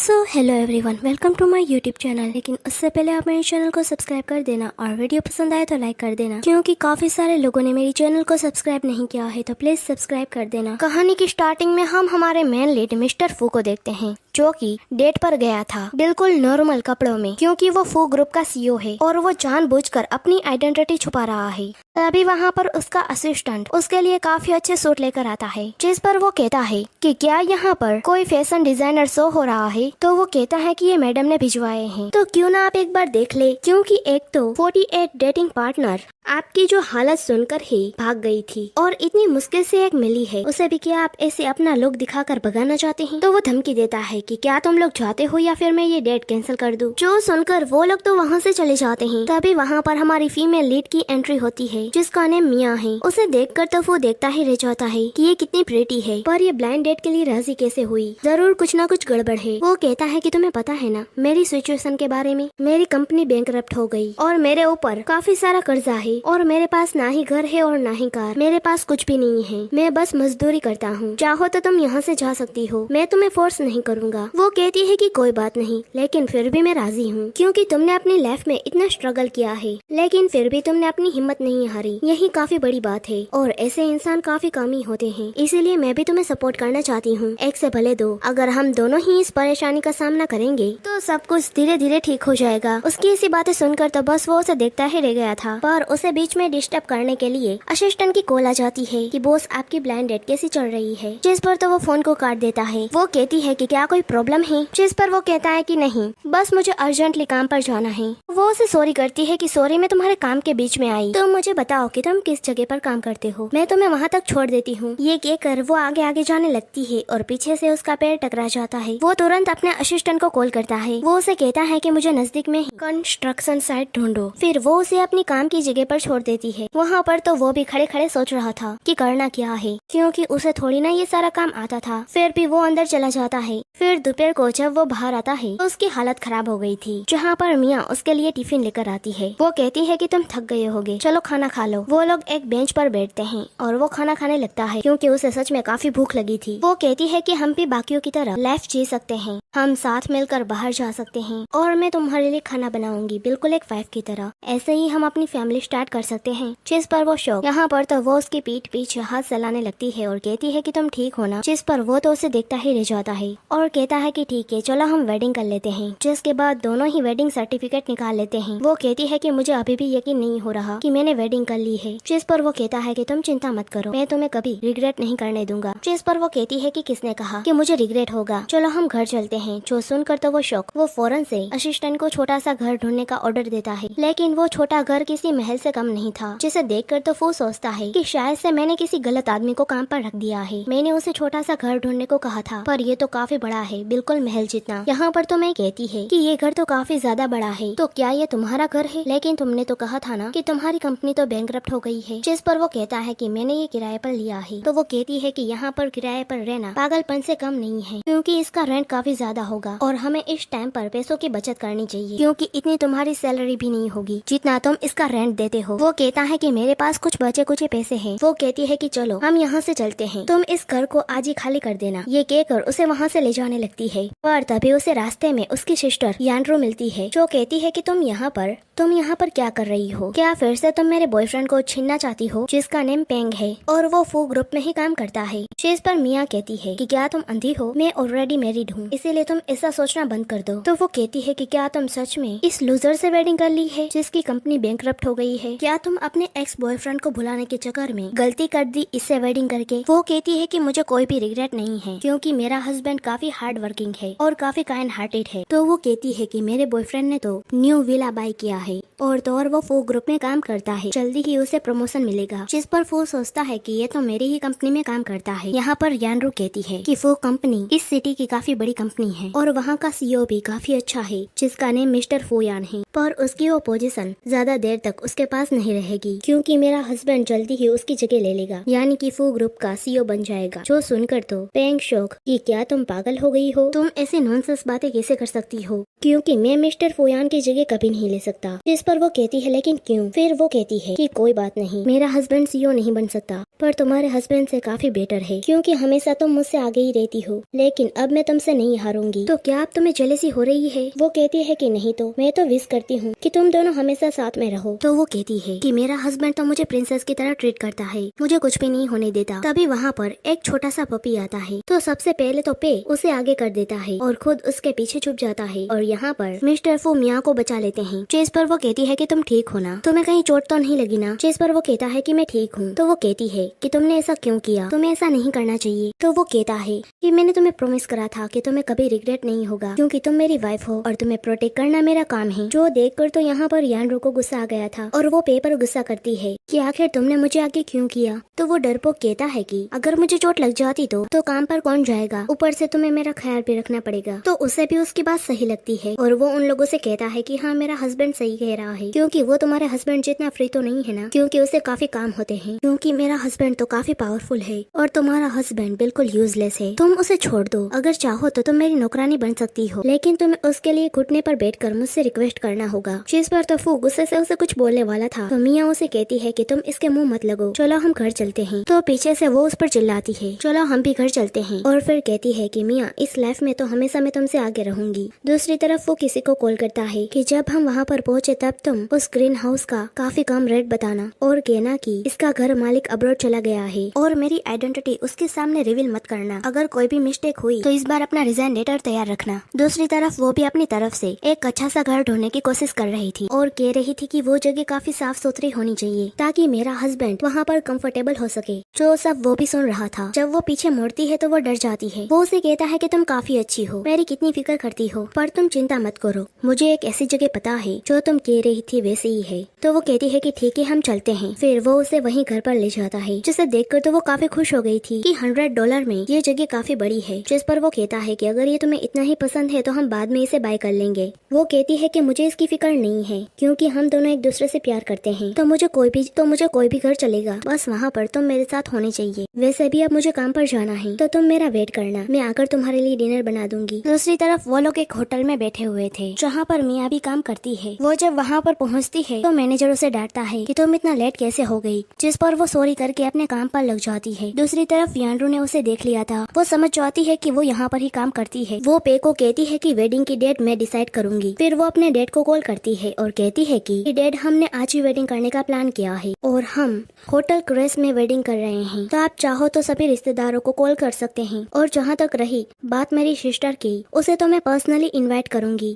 So hello everyone, welcome to my YouTube channel. लेकिन उससे पहले आप मेरे चैनल को सब्सक्राइब कर देना और वीडियो पसंद आए तो लाइक कर देना, क्योंकि काफी सारे लोगों ने मेरी चैनल को सब्सक्राइब नहीं किया है, तो प्लीज सब्सक्राइब कर देना। कहानी की स्टार्टिंग में हम हमारे मेन लीड मिस्टर फू को देखते हैं, जो कि डेट पर गया था बिल्कुल नॉर्मल कपड़ों में, क्योंकि वो फू ग्रुप का सीईओ है और वो जानबूझकर अपनी आइडेंटिटी छुपा रहा है। तभी वहाँ पर उसका असिस्टेंट उसके लिए काफी अच्छे सूट लेकर आता है, जिस पर वो कहता है कि क्या यहाँ पर कोई फैशन डिजाइनर शो हो रहा है। तो वो कहता है कि ये मैडम ने भिजवाए हैं, तो क्यों ना आप एक बार देख ले, क्योंकि एक तो 48 डेटिंग पार्टनर आपकी जो हालत सुनकर ही भाग गई थी और इतनी मुश्किल से एक मिली है, उसे भी क्या आप ऐसे अपना लुक दिखाकर भगाना चाहते हैं। तो वो धमकी देता है कि क्या तुम लोग चाहते हो या फिर मैं ये डेट कैंसिल कर दूं। जो सुनकर वो लोग तो वहाँ से चले जाते हैं। तभी वहाँ पर हमारी फीमेल लीड की एंट्री होती है, जिसका नेम मिया है। उसे देखकर तो वो देखता ही रह जाता है कि ये कितनी प्रेटी है, पर ये ब्लाइंड डेट के लिए राजी कैसे हुई। जरूर कुछ ना कुछ गड़बड़ है। वो कहता है कि तुम्हें पता है ना मेरी सिचुएशन के बारे में, मेरी कंपनी बैंकरप्ट हो गई और मेरे ऊपर काफी सारा कर्जा है और मेरे पास ना ही घर है और ना ही कार, मेरे पास कुछ भी नहीं है। मैं बस मजदूरी करता हूँ, चाहो तो तुम यहाँ से जा सकती हो, मैं तुम्हें फोर्स नहीं करूँगा। वो कहती है कि कोई बात नहीं, लेकिन फिर भी मैं राजी हूँ, क्योंकि तुमने अपनी लाइफ में इतना स्ट्रगल किया है, लेकिन फिर भी तुमने अपनी हिम्मत नहीं हारी, यही काफी बड़ी बात है। और ऐसे इंसान काफी कम ही होते हैं, इसीलिए मैं भी तुम्हें सपोर्ट करना चाहती हूँ। एक से भले दो, अगर हम दोनों ही इस परेशानी का सामना करेंगे तो सब कुछ धीरे धीरे ठीक हो जाएगा। उसकी ऐसी बातें सुनकर तो बस वो उसे देखता ही रह गया था, पर उसे बीच में डिस्टर्ब करने के लिए असिस्टेंट की कॉल आ जाती है कि बॉस आपकी ब्लाइंड डेट कैसी चल रही है, जिस पर तो वो फोन को काट देता है। वो कहती है कि क्या कोई प्रॉब्लम है, जिस पर वो कहता है कि नहीं, बस मुझे अर्जेंटली काम पर जाना है। वो उसे सॉरी करती है कि सॉरी मैं तुम्हारे काम के बीच में आई, तो मुझे बताओ कि तुम किस जगह पर काम करते हो, मैं तुम्हें वहाँ तक छोड़ देती हूँ। ये कहकर वो आगे आगे जाने लगती है और पीछे से उसका पैर टकरा जाता है। वो तुरंत अपने असिस्टेंट को कॉल करता है। वो उसे कहता है कि मुझे नजदीक में कंस्ट्रक्शन साइट ढूंढो। फिर वो उसे अपनी काम की जगह पर छोड़ देती है। वहाँ पर तो वो भी खड़े खड़े सोच रहा था कि करना क्या है, क्योंकि उसे थोड़ी ना ये सारा काम आता था। फिर भी वो अंदर चला जाता है। फिर दोपहर को जब वो बाहर आता है तो उसकी हालत खराब हो गई थी, जहाँ पर मिया उसके लिए टिफिन लेकर आती है। वो कहती है कि तुम थक गए होगे, चलो खाना खा लो। वो लोग एक बेंच पर बैठते हैं और वो खाना खाने लगता है, क्योंकि उसे सच में काफी भूख लगी थी। वो कहती है कि हम भी बाकियों की तरह लाइफ जी सकते हैं, हम साथ मिलकर बाहर जा सकते हैं और मैं तुम्हारे लिए खाना बनाऊंगी बिल्कुल एक वाइफ की तरह, ऐसे ही हम अपनी फैमिली स्टार्ट कर सकते हैं। जिस पर वो शौक, यहाँ पर तो वो उसकी पीठ पीछे हाथ चलाने लगती है और कहती है कि तुम ठीक हो ना, जिस पर वो तो उसे देखता ही रह जाता है और कहता है कि ठीक है चलो हम वेडिंग कर लेते हैं। जिसके बाद दोनों ही वेडिंग सर्टिफिकेट निकाल लेते हैं। वो कहती है कि मुझे अभी भी यकीन नहीं हो रहा कि मैंने वेडिंग कर ली है। जिस पर वो कहता है कि तुम चिंता मत करो, मैं तुम्हें कभी रिग्रेट नहीं करने दूंगा। जिस पर वो कहती है कि किसने कहा कि मुझे रिग्रेट होगा, चलो हम घर चलते हैं। जो सुनकर तो वो शौक, वो फौरन से असिस्टेंट को छोटा सा घर ढूंढने का ऑर्डर देता है, लेकिन वो छोटा घर किसी महल से कम नहीं था। जिसे देखकर तो वो सोचता है कि शायद से मैंने किसी गलत आदमी को काम पर रख दिया है। मैंने उसे छोटा सा घर ढूंढने को कहा था, पर ये तो काफी बड़ा है, बिल्कुल महल जितना। यहाँ पर तो मैं कहती है कि ये घर तो काफी ज्यादा बड़ा है, तो क्या ये तुम्हारा घर है? लेकिन तुमने तो कहा था ना कि तुम्हारी कंपनी तो बैंकरप्ट हो गई है। जिस पर वो कहता है कि मैंने ये किराए पर लिया है। तो वो कहती है कि यहाँ पर किराए पर रहना पागलपन से कम नहीं है, क्योंकि इसका रेंट काफी ज्यादा होगा और हमें इस टाइम पर पैसों की बचत करनी चाहिए, क्योंकि इतनी तुम्हारी सैलरी भी नहीं होगी जितना तुम इसका रेंट देते हो। वो कहता है कि मेरे पास कुछ बचे कुछ पैसे हैं। वो कहती है कि चलो हम यहाँ से चलते हैं, तुम इस घर को आज ही खाली कर देना। ये कहकर उसे वहाँ से ले जाने लगती है, पर तभी उसे रास्ते में उसकी सिस्टर यानरो मिलती है, जो कहती है कि तुम यहाँ पर क्या कर रही हो? क्या फिर से तुम मेरे बॉयफ्रेंड को छीनना चाहती हो, जिसका नेम पेंग है और वो फू ग्रुप में ही काम करता है। जिस पर मिया कहती है कि क्या तुम अंधी हो, मैं ऑलरेडी मैरिड हूँ, इसीलिए तुम ऐसा सोचना बंद कर दो। तो वो कहती है कि क्या तुम सच में इस लूजर से वेडिंग कर ली है, जिसकी कंपनी बैंकरप्ट हो गई है? क्या तुम अपने एक्स बॉयफ्रेंड को भुलाने के चक्कर में गलती कर दी इससे वेडिंग करके? वो कहती है कि मुझे कोई भी रिग्रेट नहीं है, क्योंकि मेरा हस्बैंड काफी हार्ड वर्किंग है और काफी काइंड हार्टेड है। तो वो कहती है कि मेरे बॉयफ्रेंड ने तो न्यू विला बाय किया है और तो और वो फू ग्रुप में काम करता है, जल्दी ही उसे प्रमोशन मिलेगा। जिस पर फू सोचता है कि ये तो मेरी ही कंपनी में काम करता है। यहाँ पर यानरू कहती है कि फू कंपनी इस सिटी की काफी बड़ी कंपनी है और वहाँ का सीईओ भी काफी अच्छा है, जिसका नेम मिस्टर फूयान है, पर उसकी वो पोजीशन ज्यादा देर तक उसके पास नहीं रहेगी, क्योंकि मेरा हस्बैंड जल्दी ही उसकी जगह ले लेगा, यानी कि फू ग्रुप का सीईओ बन जाएगा। जो सुनकर तो पेंग शौक कि क्या तुम पागल हो गई हो, तुम ऐसे नॉनसेंस बातें कैसे कर सकती हो? क्योंकि मैं मिस्टर फुयान की जगह कभी नहीं ले सकता। जिस पर वो कहती है लेकिन क्यों? फिर वो कहती है कि कोई बात नहीं, मेरा हस्बैंड सीईओ नहीं बन सकता, पर तुम्हारे हस्बैंड से काफी बेटर है, क्योंकि हमेशा तुम मुझसे आगे ही रहती हो, लेकिन अब मैं तुमसे नहीं हारूंगी। तो क्या अब तुम्हें जेलसी हो रही है? वो कहती है कि नहीं, तो मैं तो विश करती हूँ कि तुम दोनों हमेशा साथ में रहो। तो वो कहती है कि मेरा हस्बैंड तो मुझे प्रिंसेस की तरह ट्रीट करता है, मुझे कुछ भी नहीं होने देता। तभी वहाँ पर एक छोटा सा पपी आता है, तो सबसे पहले तो पे उसे आगे कर देता है और खुद उसके पीछे छुप जाता है, और यहाँ पर मिस्टर फू मिया को बचा लेते हैं। चेस पर वो कहती है कि तुम ठीक हो ना, तुम्हें कहीं चोट तो नहीं लगी ना? चेस पर वो कहता है कि मैं ठीक हूँ। तो वो कहती है कि तुमने ऐसा क्यों किया, तुम्हें ऐसा नहीं करना चाहिए। तो वो कहता है कि मैंने तुम्हें प्रॉमिस करा था कि तुम्हें कभी रिग्रेट नहीं होगा, क्योंकि तुम मेरी वाइफ हो और तुम्हें प्रोटेक्ट करना मेरा काम है। जो देखकर तो यहाँ पर यानरू को गुस्सा आ गया था, और वो पे पर गुस्सा करती है कि आखिर तुमने मुझे आगे क्यों किया। तो वो डरपोक कहता है कि अगर मुझे चोट लग जाती तो काम पर कौन जाएगा, ऊपर से तुम्हें मेरा ख्याल भी रखना पड़ेगा। तो उसे भी उसकी बात सही लगती है, और वो उन लोगों से कहता है कि हाँ, मेरा हस्बैंड सही कह रहा है, क्योंकि वो तुम्हारे हस्बैंड जितना फ्री तो नहीं है ना, क्योंकि उसे काफी काम होते हैं, क्योंकि मेरा हस्बैंड तो काफी पावरफुल है और तुम्हारा हस्बैंड बिल्कुल यूजलेस है। तुम उसे छोड़ दो, अगर चाहो तो तुम मेरी नौकरानी बन सकती हो, लेकिन तुम्हें उसके लिए घुटने पर बैठकर मुझसे रिक्वेस्ट करना होगा। जिस पर तो फू गुस्से से उसे कुछ बोलने वाला था, तो मिया उसे कहती है कि तुम इसके मुंह मत लगो, चलो हम घर चलते हैं। तो पीछे से वो उस पर चिल्लाती है, चलो हम भी घर चलते हैं, और फिर कहती है कि मिया, इस लाइफ में तो हमेशा मैं तुमसे आगे रहूंगी। दूसरी तरफ वो किसी को कॉल करता है कि जब हम वहाँ पर पहुँचे तब तुम उस ग्रीन हाउस का काफी कम रेट बताना, और कहना कि इसका घर मालिक अब्रॉड चला गया है, और मेरी आइडेंटिटी उसके सामने रिवील मत करना। अगर कोई भी मिस्टेक हुई तो इस बार अपना रिजाइन लेटर तैयार रखना। दूसरी तरफ वो भी अपनी तरफ से एक अच्छा सा घर ढूंढने की कोशिश कर रही थी, और कह रही थी कि वो जगह काफी साफ सुथरी होनी चाहिए ताकि मेरा हस्बैंड वहाँ पर कंफर्टेबल हो सके। जो सब वो भी सुन रहा था। जब वो पीछे मुड़ती है तो वो डर जाती है। वो उसे कहता है कि तुम काफी अच्छी हो, मेरी कितनी फिक्र करती हो, पर तुम चिंता मत करो, मुझे एक ऐसी जगह पता है जो तुम कह रही थी वैसे ही है। तो वो कहती है कि ठीक है, हम चलते हैं। फिर वो उसे वहीं घर पर ले जाता है, जिसे देखकर तो वो काफी खुश हो गई थी कि $100 में ये जगह काफी बड़ी है। जिस पर वो कहता है कि अगर ये तुम्हें इतना ही पसंद है तो हम बाद में इसे बाय कर लेंगे। वो कहती है कि मुझे इसकी फिक्र नहीं है, क्योंकि हम दोनों एक दूसरे से प्यार करते हैं, तो मुझे कोई भी घर चलेगा, बस वहाँ पर तुम मेरे साथ होने चाहिए। वैसे भी अब मुझे काम पर जाना है, तो तुम मेरा वेट करना, मैं आकर तुम्हारे लिए डिनर बना दूंगी। दूसरी तरफ वो लोग एक होटल में बैठे हुए थे, जहाँ पर मिया भी काम करती है। वो जब वहाँ पर पहुँचती है तो मैनेजर उसे डांटता है कि तुम इतना लेट कैसे हो गई, जिस पर वो सॉरी करके अपने काम पर लग जाती है। दूसरी तरफ यानरू ने उसे देख लिया था, वो समझ जाती है कि वो यहाँ पर ही काम करती है। वो पे को कहती है कि वेडिंग की डेट मैं डिसाइड करूंगी। फिर वो अपने डैड को कॉल करती है और कहती है कि डैड, हमने आज ही वेडिंग करने का प्लान किया है और हम होटल क्रेस में वेडिंग कर रहे हैं, तो आप चाहो तो सभी रिश्तेदारों को कॉल कर सकते हैं। और जहाँ तक रही बात मेरी सिस्टर की, उसे तो मैं पर्सनली इनवाइट करूंगी।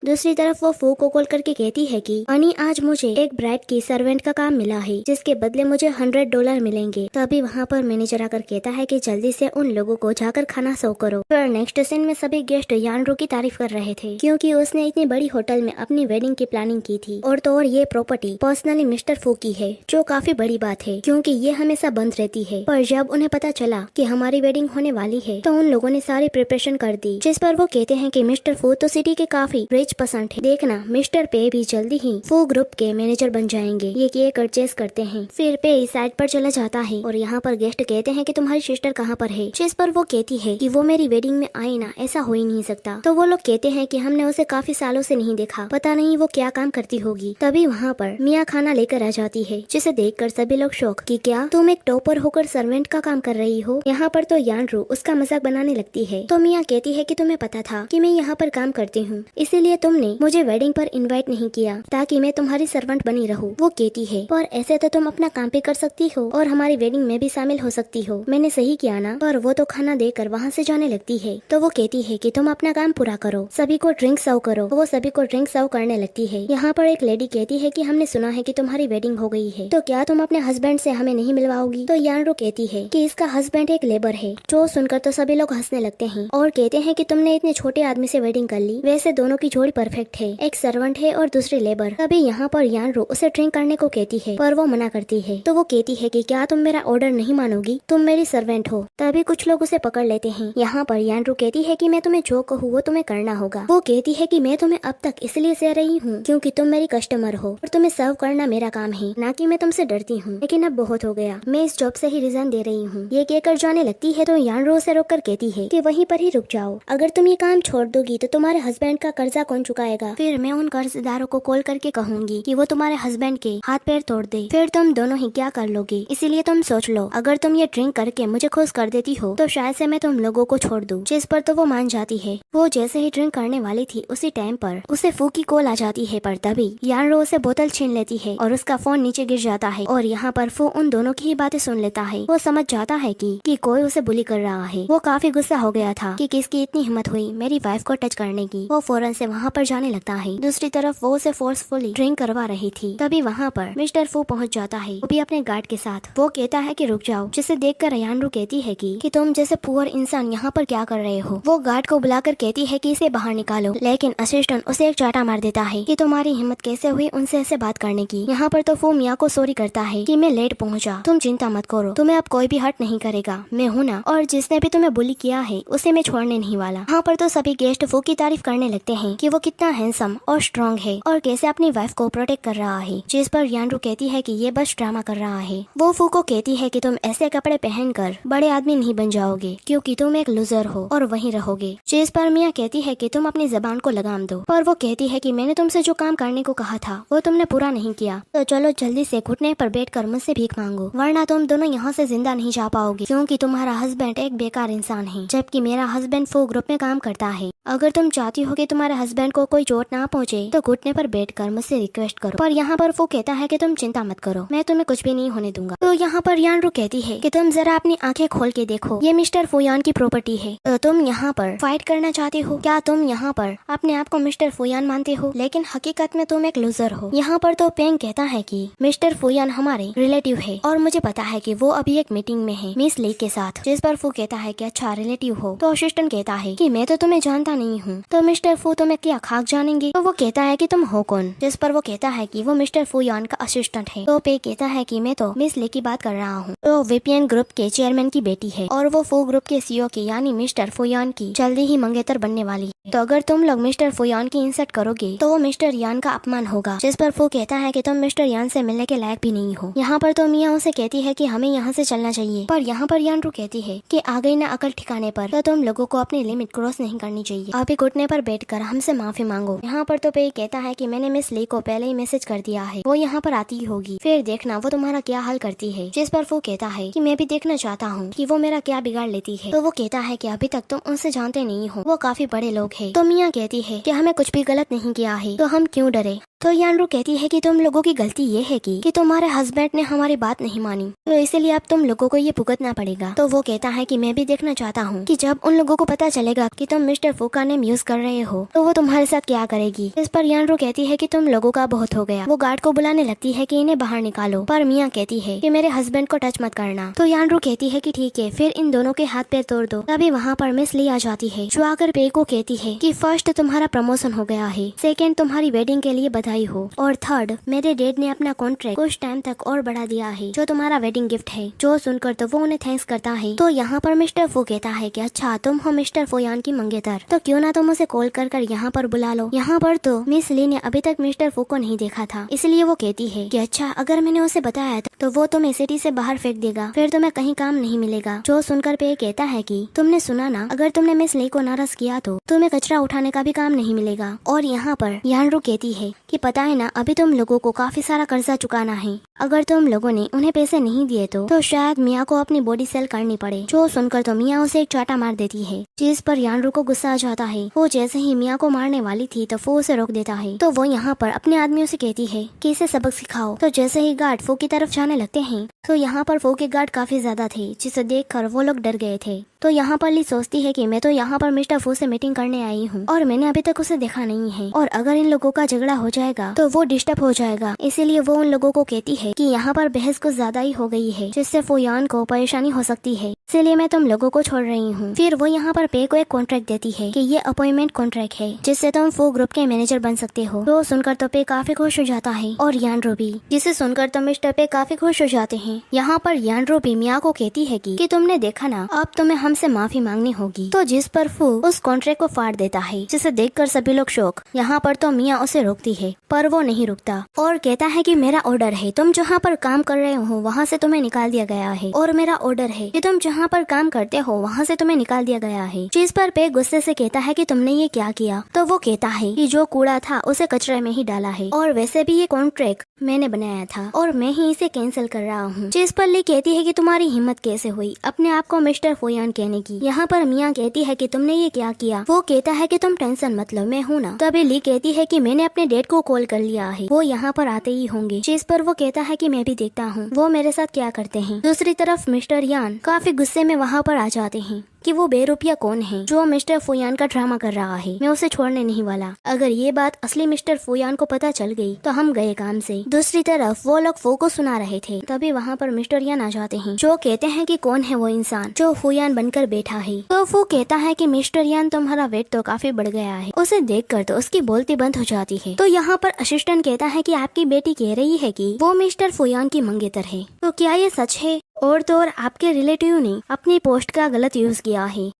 दूसरी तरफ वो फू को कॉल करके कहती है कि अनी, आज मुझे एक ब्राइड की सर्वेंट का काम मिला है, जिसके बदले मुझे $100 मिलेंगे। तभी वहाँ पर मैनेजर आकर कहता है कि जल्दी से उन लोगों को जाकर खाना सर्व करो। फिर नेक्स्ट सीन में सभी गेस्ट यानरू की तारीफ कर रहे थे, क्योंकि उसने इतनी बड़ी होटल में अपनी वेडिंग की प्लानिंग की थी, और तो और ये प्रॉपर्टी पर्सनली मिस्टर फू की है, जो काफी बड़ी बात है, क्योंकि ये हमेशा बंद रहती है। पर जब उन्हें पता चला कि हमारी वेडिंग होने वाली है, तो उन लोगों ने सारी प्रिपरेशन कर दी। जिस पर वो कहते हैं कि मिस्टर फू तो सिटी के काफी रिच पर्सन है, देखना मिस्टर पे भी जल्दी ही फू ग्रुप के मैनेजर बन जाएंगे। ये केक परचेज करते हैं। फिर पे इस साइड पर चला जाता है, और यहाँ पर गेस्ट कहते हैं कि तुम्हारी सिस्टर कहाँ पर है। जिस पर वो कहती है कि वो मेरी वेडिंग में आई ना, ऐसा हो ही नहीं सकता। तो वो लोग कहते हैं कि हमने उसे काफी सालों से नहीं देखा, पता नहीं वो क्या काम करती होगी। तभी वहाँ पर मिया खाना लेकर आ जाती है, जिसे देखकर सभी लोग शौक कि क्या तुम एक टॉपर होकर सर्वेंट का काम कर रही हो। यहाँ पर तो यानरू उसका मजाक बनाने लगती है। तो मिया कहती है कि तुम्हें पता था कि मैं यहाँ पर काम करती हूँ, इसीलिए तुमने मुझे वेडिंग पर इनवाइट नहीं किया ताकि मैं तुम्हारी सर्वेंट बनी रहूं। वो कहती है पर ऐसे तो तुम अपना काम भी कर सकती हो और हमारी वेडिंग में भी शामिल हो सकती हो, मैंने सही किया ना। पर वो तो खाना देकर वहाँ से जाने लगती है। तो वो कहती है कि तुम अपना काम पूरा करो, सभी को ड्रिंक सर्व करो। वो सभी को ड्रिंक सर्व करने लगती है। यहाँ पर एक लेडी कहती है कि हमने सुना है कि तुम्हारी वेडिंग हो गई है, तो क्या तुम अपने हस्बैंड से हमें नहीं मिलवाओगी। तो यानरू कहती है कि इसका हस्बैंड एक लेबर है। जो सुनकर तो सभी लोग हंसने लगते हैं और कहते हैं कि तुमने इतने छोटे आदमी से वेडिंग कर ली, वैसे दोनों की जोड़ी जोड़ी परफेक्ट है। एक सर्वेंट है और दूसरी लेबर। तभी यहाँ पर यानरू उसे ड्रिंक करने को कहती है पर वो मना करती है। तो वो कहती है कि क्या तुम मेरा ऑर्डर नहीं मानोगी, तुम मेरी सर्वेंट हो। तभी कुछ लोग उसे पकड़ लेते हैं। यहाँ पर यानरू कहती है कि मैं तुम्हें जो कहूँ वो तुम्हें करना होगा। वो कहती है कि मैं तुम्हें अब तक इसलिए सह रही हूँ क्योंकि तुम मेरी कस्टमर हो और तुम्हें सर्व करना मेरा काम है, ना कि मैं तुमसे डरती हूँ। लेकिन अब बहुत हो गया, मैं इस जॉब से ही रिजाइन दे रही हूँ। ये कहकर जाने लगती है तो यानरू उसे रोक कर कहती है कि वहीं पर ही रुक जाओ। अगर तुम ये काम छोड़ दोगी तो तुम्हारे हस्बैंड का कर्जा कौन चुकाएगा? फिर मैं उन कर्जदारों को कॉल करके कहूंगी कि वो तुम्हारे हस्बैंड के हाथ पैर तोड़ दे। फिर तुम दोनों ही क्या कर लोगे? इसीलिए तुम सोच लो, अगर तुम ये ड्रिंक करके मुझे खुश कर देती हो तो शायद से मैं तुम लोगों को छोड़ दूं। जिस पर तो वो मान जाती है। वो जैसे ही ड्रिंक करने वाली थी उसी टाइम पर उसे फू की कॉल आ जाती है। पर तभी यानरू उसे बोतल छीन लेती है और उसका फोन नीचे गिर जाता है। और यहाँ पर फू उन दोनों की ही बातें सुन लेता है। वो समझ जाता है कि कोई उसे बुली कर रहा है। वो काफी गुस्सा हो गया था कि किसकी इतनी हिम्मत हुई मेरी वाइफ को टच करने की। वो फौरन से वहाँ पर जाने लगता है। दूसरी तरफ वो उसे फोर्सफुली ड्रिंक करवा रही थी। तभी वहाँ पर मिस्टर फू पहुँच जाता है, वो भी अपने गार्ड के साथ। वो कहता है कि रुक जाओ, जिसे देखकर यानरू कहती है कि तुम जैसे पुअर इंसान यहाँ पर क्या कर रहे हो। वो गार्ड को बुलाकर कहती है कि इसे बाहर निकालो, लेकिन असिस्टेंट उसे एक चाटा मार देता है कि तुम्हारी हिम्मत कैसे हुई उनसे ऐसे बात करने की। यहाँ पर तो फू मिया को सॉरी करता है कि मैं लेट पहुँचा, तुम चिंता मत करो, तुम्हें अब कोई भी हर्ट नहीं करेगा, मैं हूँ ना, और जिसने भी तुम्हें बुली किया है उसे मैं छोड़ने नहीं वाला। यहाँ पर तो सभी गेस्ट फू की तारीफ करने लगते हैं कि वो कितना हैंडसम और स्ट्रॉन्ग है और कैसे अपनी वाइफ को प्रोटेक्ट कर रहा है। जिस पर यानरू कहती है कि ये बस ड्रामा कर रहा है। वो फू को कहती है कि तुम ऐसे कपड़े पहनकर बड़े आदमी नहीं बन जाओगे क्योंकि तुम एक लूजर हो और वहीं रहोगे। जिस पर मिया कहती है कि तुम अपनी जबान को लगाम दो। पर वो कहती है कि मैंने तुमसे जो काम करने को कहा था वो तुमने पूरा नहीं किया, तो चलो जल्दी से घुटने पर बैठकर मुझसे भीख मांगो, वरना तुम दोनों यहाँ से जिंदा नहीं जा पाओगे क्योंकि तुम्हारा हस्बैंड एक बेकार इंसान है, जबकि मेरा हस्बैंड फू ग्रुप में काम करता है। अगर तुम चाहती हो कि तुम्हारे हस्बैंड को कोई चोट ना पहुंचे तो घुटने पर बैठकर मुझसे रिक्वेस्ट करो। पर यहाँ पर वो कहता है कि तुम चिंता मत करो, मैं तुम्हें कुछ भी नहीं होने दूंगा। तो यहाँ पर यानरू कहती है कि तुम जरा अपनी आंखें खोल के देखो, ये मिस्टर फुयान की प्रॉपर्टी है, तो तुम यहाँ पर फाइट करना चाहते हो क्या? तुम यहाँ पर अपने आप को मिस्टर फुयान मानते हो, लेकिन हकीकत में तुम एक लूजर हो। यहाँ पर तो पेंग कहता है कि मिस्टर फुयान हमारे रिलेटिव है और मुझे पता है कि वो अभी एक मीटिंग में है मिस ली के साथ। जिस पर फू कहता है कि अच्छा रिलेटिव हो। तो असिस्टेंट कहता है कि मैं तो तुम्हें जानता नहीं हूँ, तो मिस्टर फू तुम्हें क्या खाक जानेंगे? तो वो कहता है कि तुम हो कौन? जिस पर वो कहता है कि वो मिस्टर फुयान का असिस्टेंट है। तो पे कहता है कि मैं तो मिस ली की बात कर रहा हूँ, तो वीपीएन ग्रुप के चेयरमैन की बेटी है और वो फू ग्रुप के सीईओ की यानी मिस्टर फुयान की जल्दी ही मंगेतर बनने वाली है। तो अगर तुम लोग मिस्टर फुयान की इंसल्ट करोगे तो वो मिस्टर यान का अपमान होगा। जिस पर फू कहता है कि तुम मिस्टर यान से मिलने के लायक भी नहीं हो। यहाँ पर तो मिया उसे कहती है कि हमें यहाँ से चलना चाहिए, पर यहाँ पर यानरू कहती है कि आ गई ना अकल ठिकाने पर, तो तुम लोगों को अपनी लिमिट क्रॉस नहीं करनी चाहिए। अभी घुटने पर बैठकर हमसे माफी मांगो। यहाँ पर तो पे कहता है कि मैंने मिस ली को पहले ही मैसेज कर दिया है, वो यहाँ पर आती होगी, फिर देखना वो तुम्हारा क्या हाल करती है। जिस पर वो कहता है कि मैं भी देखना चाहता हूँ कि वो मेरा क्या बिगाड़ लेती है। तो वो कहता है कि अभी तक तुम उनसे जानते नहीं हो, वो काफी बड़े लोग हैं। तो मिया कहती है कि हमें कुछ भी गलत नहीं किया है, तो हम क्यों डरे? तो यानरू कहती है कि तुम लोगों की गलती ये है कि तुम्हारे हस्बैंड ने हमारी बात नहीं मानी, तो इसलिए अब तुम लोगों को ये भुगतना पड़ेगा। तो वो कहता है कि मैं भी देखना चाहता हूँ कि जब उन लोगों को पता चलेगा कि तुम मिस्टर फू का नेम यूज कर रहे हो तो वो तुम्हारे साथ क्या करेगी। इस पर यानरू कहती है कि तुम लोगों का बहुत हो गया। वो गार्ड को बुलाने लगती है कि इन्हें बाहर निकालो, पर मिया कहती है कि मेरे हस्बैंड को टच मत करना। तो यानरू कहती है कि ठीक है, फिर इन दोनों के हाथ पैर तोड़ दो। तभी वहाँ पर मिस ली आ जाती है, जो आकर पे को कहती है कि फर्स्ट तुम्हारा प्रमोशन हो गया है, सेकेंड तुम्हारी वेडिंग के लिए बधाई हो, और थर्ड मेरे डैड ने अपना कॉन्ट्रैक्ट कुछ टाइम तक और बढ़ा दिया है, जो तुम्हारा वेडिंग गिफ्ट है। जो सुनकर तो वो उन्हें थैंक्स करता है। तो यहाँ पर मिस्टर फू कहता है कि अच्छा तुम हो मिस्टर फुयान की मंगेतर, तो क्यों ना तुम उसे कॉल कर यहाँ पर बुला लो। यहाँ पर तो मिस ली ने अभी तक मिस्टर फू को नहीं देखा था, इसलिए वो कहती है कि अच्छा अगर मैंने उसे बताया तो वो तुम्हें सिटी से बाहर फेंक देगा, फिर तुम्हें कहीं काम नहीं मिलेगा। जो सुनकर पे कहता है कि तुमने सुना ना, अगर तुमने मिस ली को नाराज किया तो तुम्हें कचरा उठाने का भी काम नहीं मिलेगा। और यहाँ पर यानरू कहती है कि पता है ना, अभी तुम लोगों को काफी सारा कर्जा चुकाना है, अगर तुम लोगों ने उन्हें पैसे नहीं दिए तो शायद मिया को अपनी बॉडी सेल करनी पड़े। जो सुनकर तो मिया उसे एक चाटा मार देती है, जिस पर यानरू को गुस्सा आ जाता है। वो जैसे ही मिया को मारने वाली थी तो वो उसे रोक देता है। तो वो यहाँ पर अपने आदमियों से कहती है कि इसे सबक सिखाओ। तो जैसे ही गार्ड फो की तरफ जाने लगते हैं तो यहाँ पर फो के गार्ड काफी ज्यादा थे, जिसे देखकर वो लोग डर गए थे। तो यहाँ पर ली सोचती है कि मैं तो यहाँ पर मिस्टर फू से मीटिंग करने आई हूँ और मैंने अभी तक उसे देखा नहीं है, और अगर इन लोगों का झगड़ा हो जाएगा तो वो डिस्टर्ब हो जाएगा। इसीलिए वो उन लोगों को कहती है कि यहाँ पर बहस कुछ ज्यादा ही हो गई है, जिससे फूयान को परेशानी हो सकती है, इसीलिए मैं तुम लोगों को छोड़ रही हूँ। फिर वो यहाँ पर पे को एक कॉन्ट्रैक्ट देती है कि ये अपॉइंटमेंट कॉन्ट्रैक्ट है, जिससे तुम फू ग्रुप के मैनेजर बन सकते हो। तो सुनकर तो पे काफी खुश हो जाता है, और यानरो भी, जिसे सुनकर तो मिस्टर पे काफी खुश हो जाते हैं। यहाँ पर यानरो भी मिया को कहती है कि तुमने देखा ना, अब तुम्हें हमसे माफी मांगनी होगी। तो जिस पर फू उस कॉन्ट्रैक्ट को फाड़ देता है, जिसे देखकर सभी लोग शौक। यहाँ पर तो मिया उसे रोकती है, पर वो नहीं रुकता और कहता है कि मेरा ऑर्डर है, तुम जहाँ पर काम कर रहे हो वहाँ से तुम्हें निकाल दिया गया है, और मेरा ऑर्डर है कि तुम जहाँ पर काम करते हो वहाँ से तुम्हें निकाल दिया गया है। जिस पर पे गुस्से से कहता है कि तुमने ये क्या किया। तो वो कहता है कि जो कूड़ा था उसे कचरे में ही डाला है, और वैसे भी ये कॉन्ट्रैक्ट मैंने बनाया था और मैं ही इसे कैंसिल कर रहा हूँ। जिस पर ली कहती है कि तुम्हारी हिम्मत कैसे हुई अपने आप को मिस्टर फूयान कहने की। यहाँ पर मिया कहती है कि तुमने ये क्या किया। वो कहता है कि तुम टेंशन मत लो, मैं हूँ ना। तभी ली कहती है कि मैंने अपने डैड को कॉल कर लिया है, वो यहाँ पर आते ही होंगे। जिस पर वो कहता है कि मैं भी देखता हूँ वो मेरे साथ क्या करते हैं। दूसरी तरफ मिस्टर यान काफी गुस्से में वहाँ पर आ जाते हैं कि वो बेरुपया कौन है जो मिस्टर फूयान का ड्रामा कर रहा है, मैं उसे छोड़ने नहीं वाला। अगर ये बात असली मिस्टर फूयान को पता चल गई तो हम गए काम से। दूसरी तरफ वो लोग फू को सुना रहे थे, तभी वहाँ पर मिस्टर यान आ जाते हैं, जो कहते हैं कि कौन है वो इंसान जो फूयान बनकर बैठा है। तो फू कहता है कि मिस्टर यान तुम्हारा वेट तो काफी बढ़ गया है। उसे देखकर तो उसकी बोलती बंद हो जाती है। तो यहाँ पर असिस्टेंट कहता है कि आपकी बेटी कह रही है कि वो मिस्टर फूयान की मंगेतर है, तो क्या ये सच है? और तो और आपके रिलेटिव ने अपनी पोस्ट का गलत यूज किया है।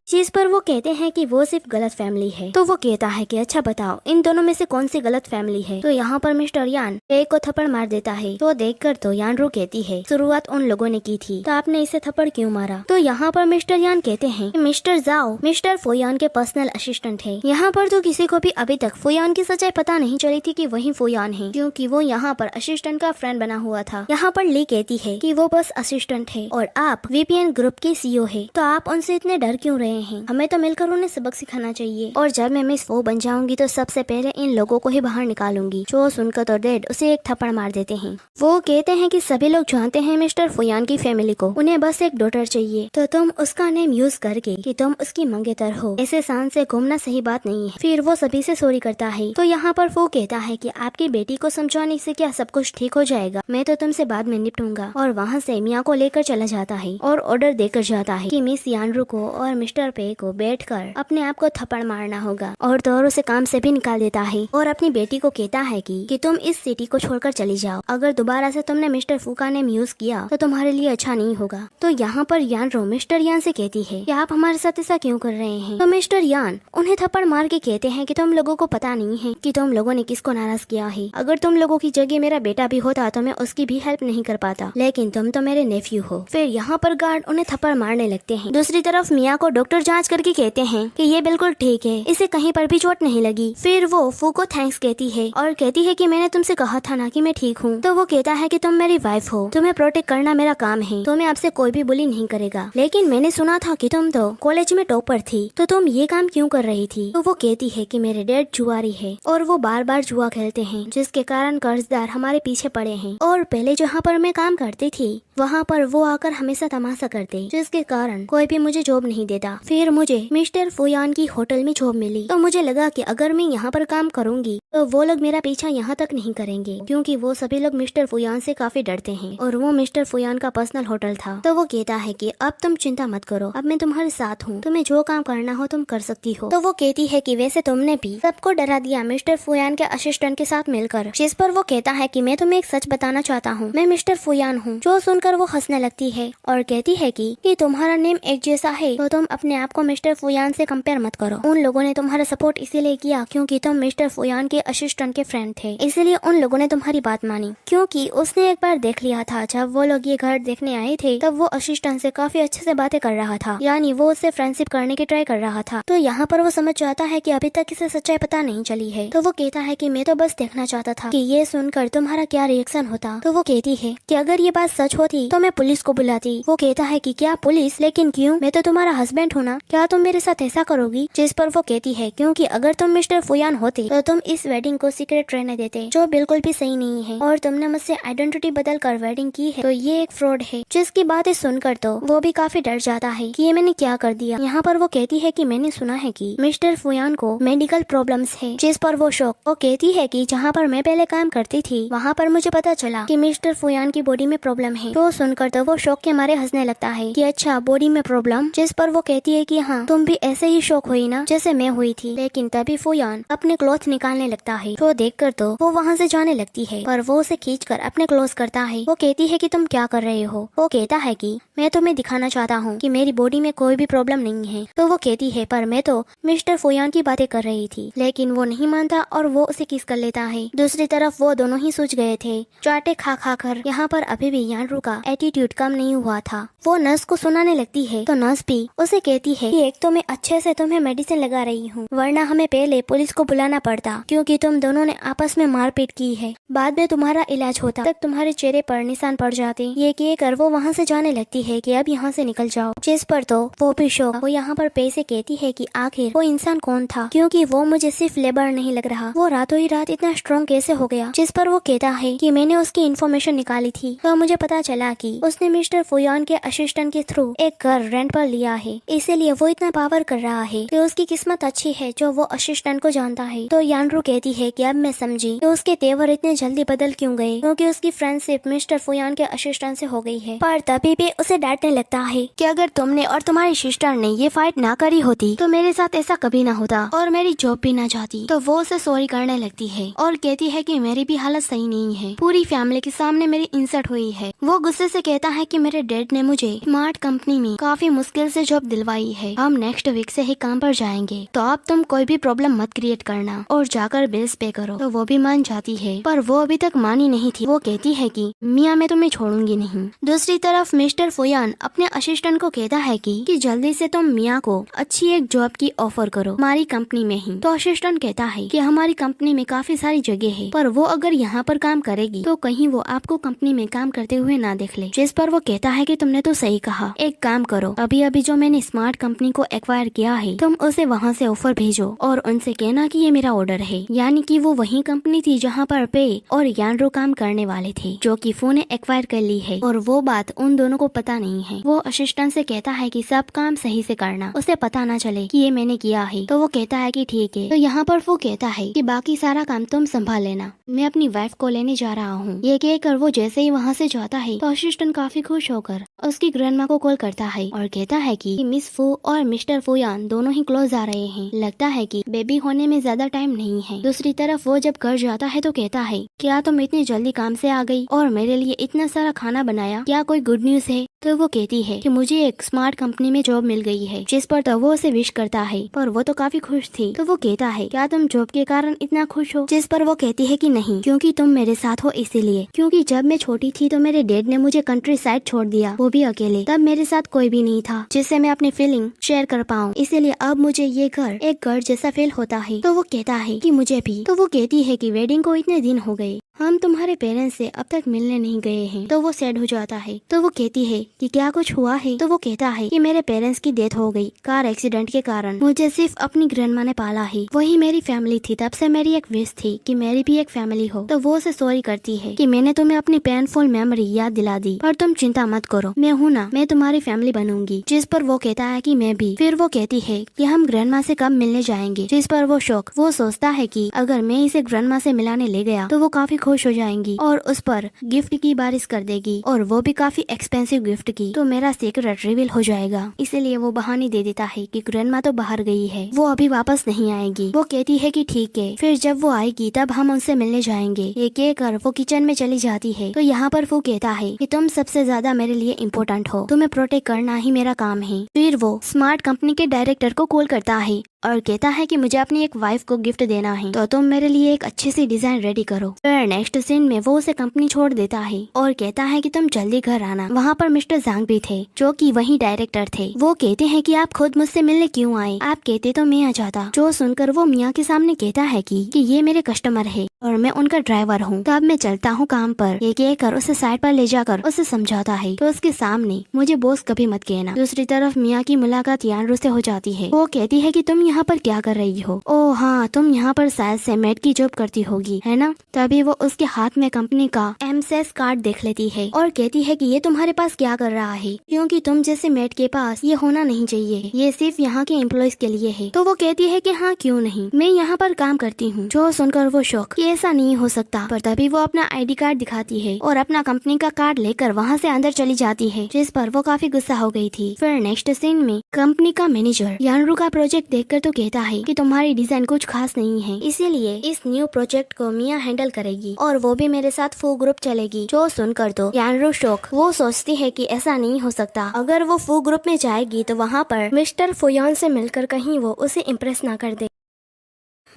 जिस पर वो कहते हैं कि वो सिर्फ गलत फैमिली है। तो वो कहता है कि अच्छा बताओ इन दोनों में से कौन सी गलत फैमिली है। तो यहाँ पर मिस्टर यान पे को थप्पड़ मार देता है। तो देखकर तो यानरो कहती है शुरुआत उन लोगों ने की थी, तो आपने इसे थप्पड़ क्यों मारा। तो यहाँ पर मिस्टर यान कहते हैं कि मिस्टर जाओ मिस्टर फूयान के पर्सनल असिस्टेंट है। यहाँ पर तो किसी को भी अभी तक फूयान की सच्चाई पता नहीं चली थी कि वही फूयान है, क्योंकि वो यहाँ पर असिस्टेंट का फ्रेंड बना हुआ था। यहाँ पर ली कहती है कि वो बस असिस्टेंट है और आप वीपीएन ग्रुप के सीईओ है, तो आप उनसे इतने डर क्यों रहे हैं। हमें तो मिलकर उन्हें सबक सिखाना चाहिए, और जब मैं मिस फू बन जाऊंगी तो सबसे पहले इन लोगों को ही बाहर निकालूंगी। जो सुनकर तो डैड उसे एक थप्पड़ मार देते हैं। वो कहते हैं कि सभी लोग जानते हैं मिस्टर फूयान की फैमिली को, उन्हें बस एक डॉटर चाहिए, तो तुम उसका नेम यूज करके कि तुम उसकी मंगेतर हो ऐसे शान से घूमना सही बात नहीं है। फिर वो सभी से सॉरी करता है। तो यहाँ पर फू कहता है कि आपकी बेटी को समझाने से क्या सब कुछ ठीक हो जाएगा, मैं तो तुमसे बाद में निपटूंगा। और वहाँ से मिया को लेकर चला जाता है और ऑर्डर देकर जाता है कि मिस यानरू को और मिस्टर पे को बैठकर अपने आप को थप्पड़ मारना होगा, और तो और उसे काम से भी निकाल देता है और अपनी बेटी को कहता है कि तुम इस सिटी को छोड़कर चली जाओ, अगर दोबारा से तुमने मिस्टर फू का नेम यूज किया तो तुम्हारे लिए अच्छा नहीं होगा। तो यहाँ पर यानरो मिस्टर यान से कहती है कि आप हमारे साथ ऐसा क्यों कर रहे हैं। तो मिस्टर यान उन्हें थप्पड़ मार के कहते हैं कि तुम लोगों को पता नहीं है कि तुम लोगों ने किसको नाराज किया है। अगर तुम लोगों की जगह मेरा बेटा भी होता तो मैं उसकी भी हेल्प नहीं कर पाता, लेकिन तुम तो मेरे नेफ्यू हो। फिर यहाँ पर गार्ड उन्हें थप्पड़ मारने लगते हैं। दूसरी तरफ मिया को डॉक्टर जांच करके कहते हैं कि ये बिल्कुल ठीक है, इसे कहीं पर भी चोट नहीं लगी। फिर वो फू को थैंक्स कहती है और कहती है कि मैंने तुमसे कहा था ना कि मैं ठीक हूँ। तो वो कहता है कि तुम मेरी वाइफ हो, तुम्हें प्रोटेक्ट करना मेरा काम है, तो मैं आपसे कोई भी बुली नहीं करेगा। लेकिन मैंने सुना था कि तुम तो कॉलेज में टॉपर थी, तो तुम ये काम क्यों कर रही थी। तो वो कहती है कि मेरे डैड जुआरी है और वो बार बार जुआ खेलते हैं, जिसके कारण कर्जदार हमारे पीछे पड़े हैं, और पहले जहाँ पर मैं काम करती थी वहाँ पर वो आकर हमेशा तमाशा करते, जिसके कारण कोई भी मुझे जॉब नहीं देता। फिर मुझे मिस्टर फूयान की होटल में जॉब मिली, तो मुझे लगा कि अगर मैं यहाँ पर काम करूँगी तो वो लोग मेरा पीछा यहाँ तक नहीं करेंगे, क्योंकि वो सभी लोग मिस्टर फूयान से काफी डरते हैं, और वो मिस्टर फूयान का पर्सनल होटल था। तो वो कहता है कि अब तुम चिंता मत करो, अब मैं तुम्हारे साथ हूँ, तुम्हें जो काम करना हो तुम कर सकती हो। तो वो कहती है कि वैसे तुमने भी सबको डरा दिया मिस्टर फूयान के असिस्टेंट के साथ मिलकर। जिस पर वो कहता है कि मैं तुम्हें एक सच बताना चाहता हूँ, मैं मिस्टर फूयान हूँ। जो सुनकर वो हंसने लगती है और कहती है कि तुम्हारा नेम एक जैसा है, तो तुम अपने आप को मिस्टर फूयान से कंपेयर मत करो। उन लोगों ने तुम्हारा सपोर्ट इसीलिए किया क्योंकि तुम मिस्टर फूयान के असिस्टेंट के फ्रेंड थे, इसीलिए उन लोगों ने तुम्हारी बात मानी। क्योंकि उसने एक बार देख लिया था, जब वो लोग ये घर देखने आए थे तब वो असिस्टेंट से काफी अच्छे से बातें कर रहा था, यानी वो उससे फ्रेंडशिप करने की ट्राई कर रहा था। तो यहाँ पर वो समझ जाता है कि अभी तक इसे सच्चाई पता नहीं चली है। तो वो कहता है कि मैं तो बस देखना चाहता था कि ये सुनकर तुम्हारा क्या रिएक्शन होता। तो वो कहती है कि अगर ये बात सच होती तो मैं पुलिस को बुलाती। वो कहता है कि क्या पुलिस, लेकिन क्यों, मैं तो तुम्हारा हस्बैंड हूँ हूँ ना, क्या तुम मेरे साथ ऐसा करोगी? जिस पर वो कहती है क्योंकि अगर तुम मिस्टर फुयान होते तो तुम इस वेडिंग को सीक्रेट रहने देते, जो बिल्कुल भी सही नहीं है, और तुमने मुझसे आइडेंटिटी बदल कर वेडिंग की है तो ये एक फ्रॉड है। जिसकी बातें सुनकर तो वो भी काफी डर जाता है कि ये मैंने क्या कर दिया। यहाँ पर वो कहती है कि मैंने सुना है कि मिस्टर फुयान को मेडिकल प्रॉब्लम्स है। जिस पर वो शौक, वो कहती है कि जहाँ पर मैं पहले काम करती थी वहाँ पर मुझे पता चला कि मिस्टर फुयान की बॉडी में प्रॉब्लम है। तो सुनकर तो वो शौक के मारे हंसने लगता है कि अच्छा, बॉडी में प्रॉब्लम। जिस पर वो कहती है कि हाँ, तुम भी ऐसे ही शौक हुई ना जैसे मैं हुई थी। लेकिन तभी फुयान अपने क्लॉथ निकालने लगता है तो देखकर तो वो वहाँ से जाने लगती है, पर वो उसे खींचकर अपने क्लोज करता है। वो कहती है कि तुम क्या कर रहे हो? वो कहता है कि मैं तुम्हें दिखाना चाहता हूँ कि मेरी बॉडी में कोई भी प्रॉब्लम नहीं है। तो वो कहती है पर मैं तो मिस्टर फुयान की बातें कर रही थी। लेकिन वो नहीं मानता और वो उसे किस कर लेता है। दूसरी तरफ वो दोनों ही सूझ गए थे चाटे खा खा कर। यहाँ पर अभी भी यानरू का एटीट्यूड कम नहीं हुआ था। वो नर्स को सुनाने लगती है तो नर्स भी उसे कहती है कि एक तो मैं अच्छे से तुम्हें मेडिसिन लगा रही हूँ, वरना हमें पहले पुलिस को बुलाना पड़ता क्योंकि तुम दोनों ने आपस में मारपीट की है। बाद में तुम्हारा इलाज होता तक तुम्हारे चेहरे पर निशान पड़ जाते। ये कहकर वो वहाँ से जाने लगती है कि अब यहाँ से निकल जाओ। जिस पर तो वो भी शौक, वो यहाँ पर पैसे कहती है कि आखिर वो इंसान कौन था, क्योंकि वो मुझे सिर्फ लेबर नहीं लग रहा, वो रातों ही रात इतना स्ट्रॉन्ग कैसे हो गया। जिस पर वो कहता है कि मैंने उसकी इन्फॉर्मेशन निकाली थी तो मुझे पता चला कि उसने मिस्टर फुयान के असिस्टेंट के थ्रू एक घर रेंट पर लिया है, इसीलिए वो इतना पावर कर रहा है। तो उसकी किस्मत अच्छी है जो वो असिस्टेंट को जानता है। तो यानरू कहती है कि अब मैं समझी तो उसके तेवर इतने जल्दी बदल क्यों गए, क्योंकि उसकी फ्रेंडशिप मिस्टर फुयान के असिस्टेंट से हो गई है। पर तभी भी उसे डांटने लगता है कि अगर तुमने और तुम्हारी सिस्टर ने ये फाइट ना करी होती तो मेरे साथ ऐसा कभी ना होता और मेरी जॉब भी ना जाती। तो वो उसे सॉरी करने लगती है और कहती है कि मेरी भी हालत सही नहीं है, पूरी फैमिली के सामने मेरी इंसल्ट हुई है। वो गुस्से से कहता है कि मेरे डैड ने मुझे स्मार्ट कंपनी में काफी मुश्किल से जॉब दिलवाई है, हम नेक्स्ट वीक से ही काम पर जाएंगे, तो अब तुम कोई भी प्रॉब्लम मत क्रिएट करना और जाकर बिल्स पे करो। तो वो भी मान जाती है, पर वो अभी तक मानी नहीं थी। वो कहती है कि मियाँ मैं तुम्हें छोड़ूंगी नहीं। दूसरी तरफ मिस्टर फुयान अपने असिस्टेंट को कहता है कि जल्दी से तुम मियाँ को अच्छी एक जॉब की ऑफर करो हमारी कंपनी में ही। तो असिस्टेंट कहता है कि हमारी कंपनी में काफी सारी जगह है, पर वो अगर यहाँ पर काम करेगी तो कहीं वो आपको कंपनी में काम करते हुए ना देख ले। जिस पर वो कहता है कि तुमने तो सही कहा, एक काम करो, अभी अभी जो मैंने स्मार्ट कंपनी को एक्वायर किया है तुम उसे वहाँ से ऑफर भेजो और उनसे कहना कि ये मेरा ऑर्डर है। यानी कि वो वही कंपनी थी जहाँ पर पे और यानरो काम करने वाले थे, जो कि फो ने एक्वायर कर ली है और वो बात उन दोनों को पता नहीं है। वो असिस्टेंट से कहता है कि सब काम सही से करना, उसे पता ना चले कि ये मैंने किया है। तो वो कहता है कि ठीक है। तो यहाँ पर वो कहता है कि बाकी सारा काम तुम संभाल लेना, मैं अपनी वाइफ को लेने जा रहा हूँ। ये कहकर वो जैसे ही वहाँ से जाता है तो असिस्टेंट काफी खुश होकर उसकी ग्रैंडमा को कॉल करता है और कहता है कि मिस फू और मिस्टर फुयान दोनों ही क्लोज आ रहे हैं, लगता है कि बेबी होने में ज्यादा टाइम नहीं है। दूसरी तरफ वो जब घर जाता है तो कहता है क्या तुम इतनी जल्दी काम से आ गई और मेरे लिए इतना सारा खाना बनाया, क्या कोई गुड न्यूज है? तो वो कहती है कि मुझे एक स्मार्ट कंपनी में जॉब मिल गई है। जिस पर तो वो उसे विश करता है, पर वो तो काफी खुश थी। तो वो कहता है क्या तुम जॉब के कारण इतना खुश हो? जिस पर वो कहती है कि नहीं, क्योंकि तुम मेरे साथ हो इसीलिए। क्योंकि जब मैं छोटी थी तो मेरे डैड ने मुझे कंट्री साइड छोड़ दिया, वो भी अकेले। तब मेरे साथ कोई भी नहीं था जिससे मैं अपनी फीलिंग शेयर कर पाऊँ, इसीलिए अब मुझे ये घर एक घर जैसा फील होता है। तो वो कहता है कि मुझे भी। तो वो कहती है कि वेडिंग को इतने दिन हो गए, हम तुम्हारे पेरेंट्स से अब तक मिलने नहीं गए हैं। तो वो सैड हो जाता है। तो वो कहती है कि क्या कुछ हुआ है? तो वो कहता है कि मेरे पेरेंट्स की डेथ हो गई कार एक्सीडेंट के कारण, मुझे सिर्फ अपनी ग्रैंडमा ने पाला है, वही मेरी फैमिली थी। तब से मेरी एक विश थी कि मेरी भी एक फैमिली हो। तो वो उसे सॉरी करती है कि मैंने तुम्हें अपनी पेनफुल मेमोरी याद दिला दी, पर तुम चिंता मत करो, मैं हूँ ना, मैं तुम्हारी फैमिली बनूंगी। जिस पर वो कहता है कि मैं भी। फिर वो कहती है कि हम ग्रैंडमा से कब मिलने जाएंगे? जिस पर वो शौक, वो सोचता है कि अगर मैं इसे ग्रैंडमा से मिलाने ले गया तो वो काफी खुश हो जाएंगी और उस पर गिफ्ट की बारिश कर देगी, और वो भी काफी एक्सपेंसिव गिफ्ट की। तो मेरा सीक्रेट रिवील हो जाएगा। इसीलिए वो बहाने दे देता है कि ग्रैंडमा तो बाहर गई है, वो अभी वापस नहीं आएगी। वो कहती है कि ठीक है, फिर जब वो आएगी तब हम उनसे मिलने जाएंगे। ये कहकर वो किचन में चली जाती है। तो यहाँ पर वो कहता है कि तुम सबसे ज्यादा मेरे लिए इम्पोर्टेंट हो, तुम्हें प्रोटेक्ट करना ही मेरा काम है। फिर वो स्मार्ट कंपनी के डायरेक्टर को कॉल करता है और कहता है कि मुझे अपनी एक वाइफ को गिफ्ट देना है, तो तुम मेरे लिए एक अच्छी सी डिजाइन रेडी करो। फिर नेक्स्ट सीन में वो उसे कंपनी छोड़ देता है और कहता है कि तुम जल्दी घर आना। वहाँ पर मिस्टर जांग भी थे जो कि वही डायरेक्टर थे। वो कहते हैं कि आप खुद मुझसे मिलने क्यों आए, आप कहते तो मैं आ जाता। जो सुनकर वो मियाँ के सामने कहता है कि ये मेरे कस्टमर है और मैं उनका ड्राइवर हूँ, तो अब मैं चलता हूँ काम पर। ये कहकर उसे साइड पर ले जाकर उसे समझाता है तो उसके सामने मुझे बॉस कभी मत कहना। दूसरी तरफ मियाँ की मुलाकात यानरू से हो जाती है। वो कहती है कि तुम यहाँ पर क्या कर रही हो? ओह हाँ, तुम यहाँ पर शायद से मेड की जॉब करती होगी, है ना? तभी वो उसके हाथ में कंपनी का एमसेस कार्ड देख लेती है और कहती है कि ये तुम्हारे पास क्या कर रहा है, क्योंकि तुम जैसे मेड के पास ये होना नहीं चाहिए, ये सिर्फ यहाँ के एम्प्लॉयज के लिए है। तो वो कहती है कि हाँ क्यों नहीं, मैं यहाँ पर काम करती हूँ। जो सुनकर वो शौक कि ऐसा नहीं हो सकता, पर तभी वो अपना आईडी कार्ड दिखाती है और अपना कंपनी का कार्ड लेकर वहाँ से अंदर चली जाती है, जिस पर वो काफी गुस्सा हो गई थी। फिर नेक्स्ट सीन में कंपनी का मैनेजर यानरू का प्रोजेक्ट देखकर तो कहता है कि तुम्हारी डिजाइन कुछ खास नहीं है, इसीलिए इस न्यू प्रोजेक्ट को मियाँ हैंडल करेगी और वो भी मेरे साथ फू ग्रुप चलेगी। जो सुनकर तो यानरू शौक, वो सोचती है कि ऐसा नहीं हो सकता, अगर वो फू ग्रुप में जाएगी तो वहाँ पर मिस्टर फुयान से मिलकर कहीं वो उसे इम्प्रेस ना कर दे,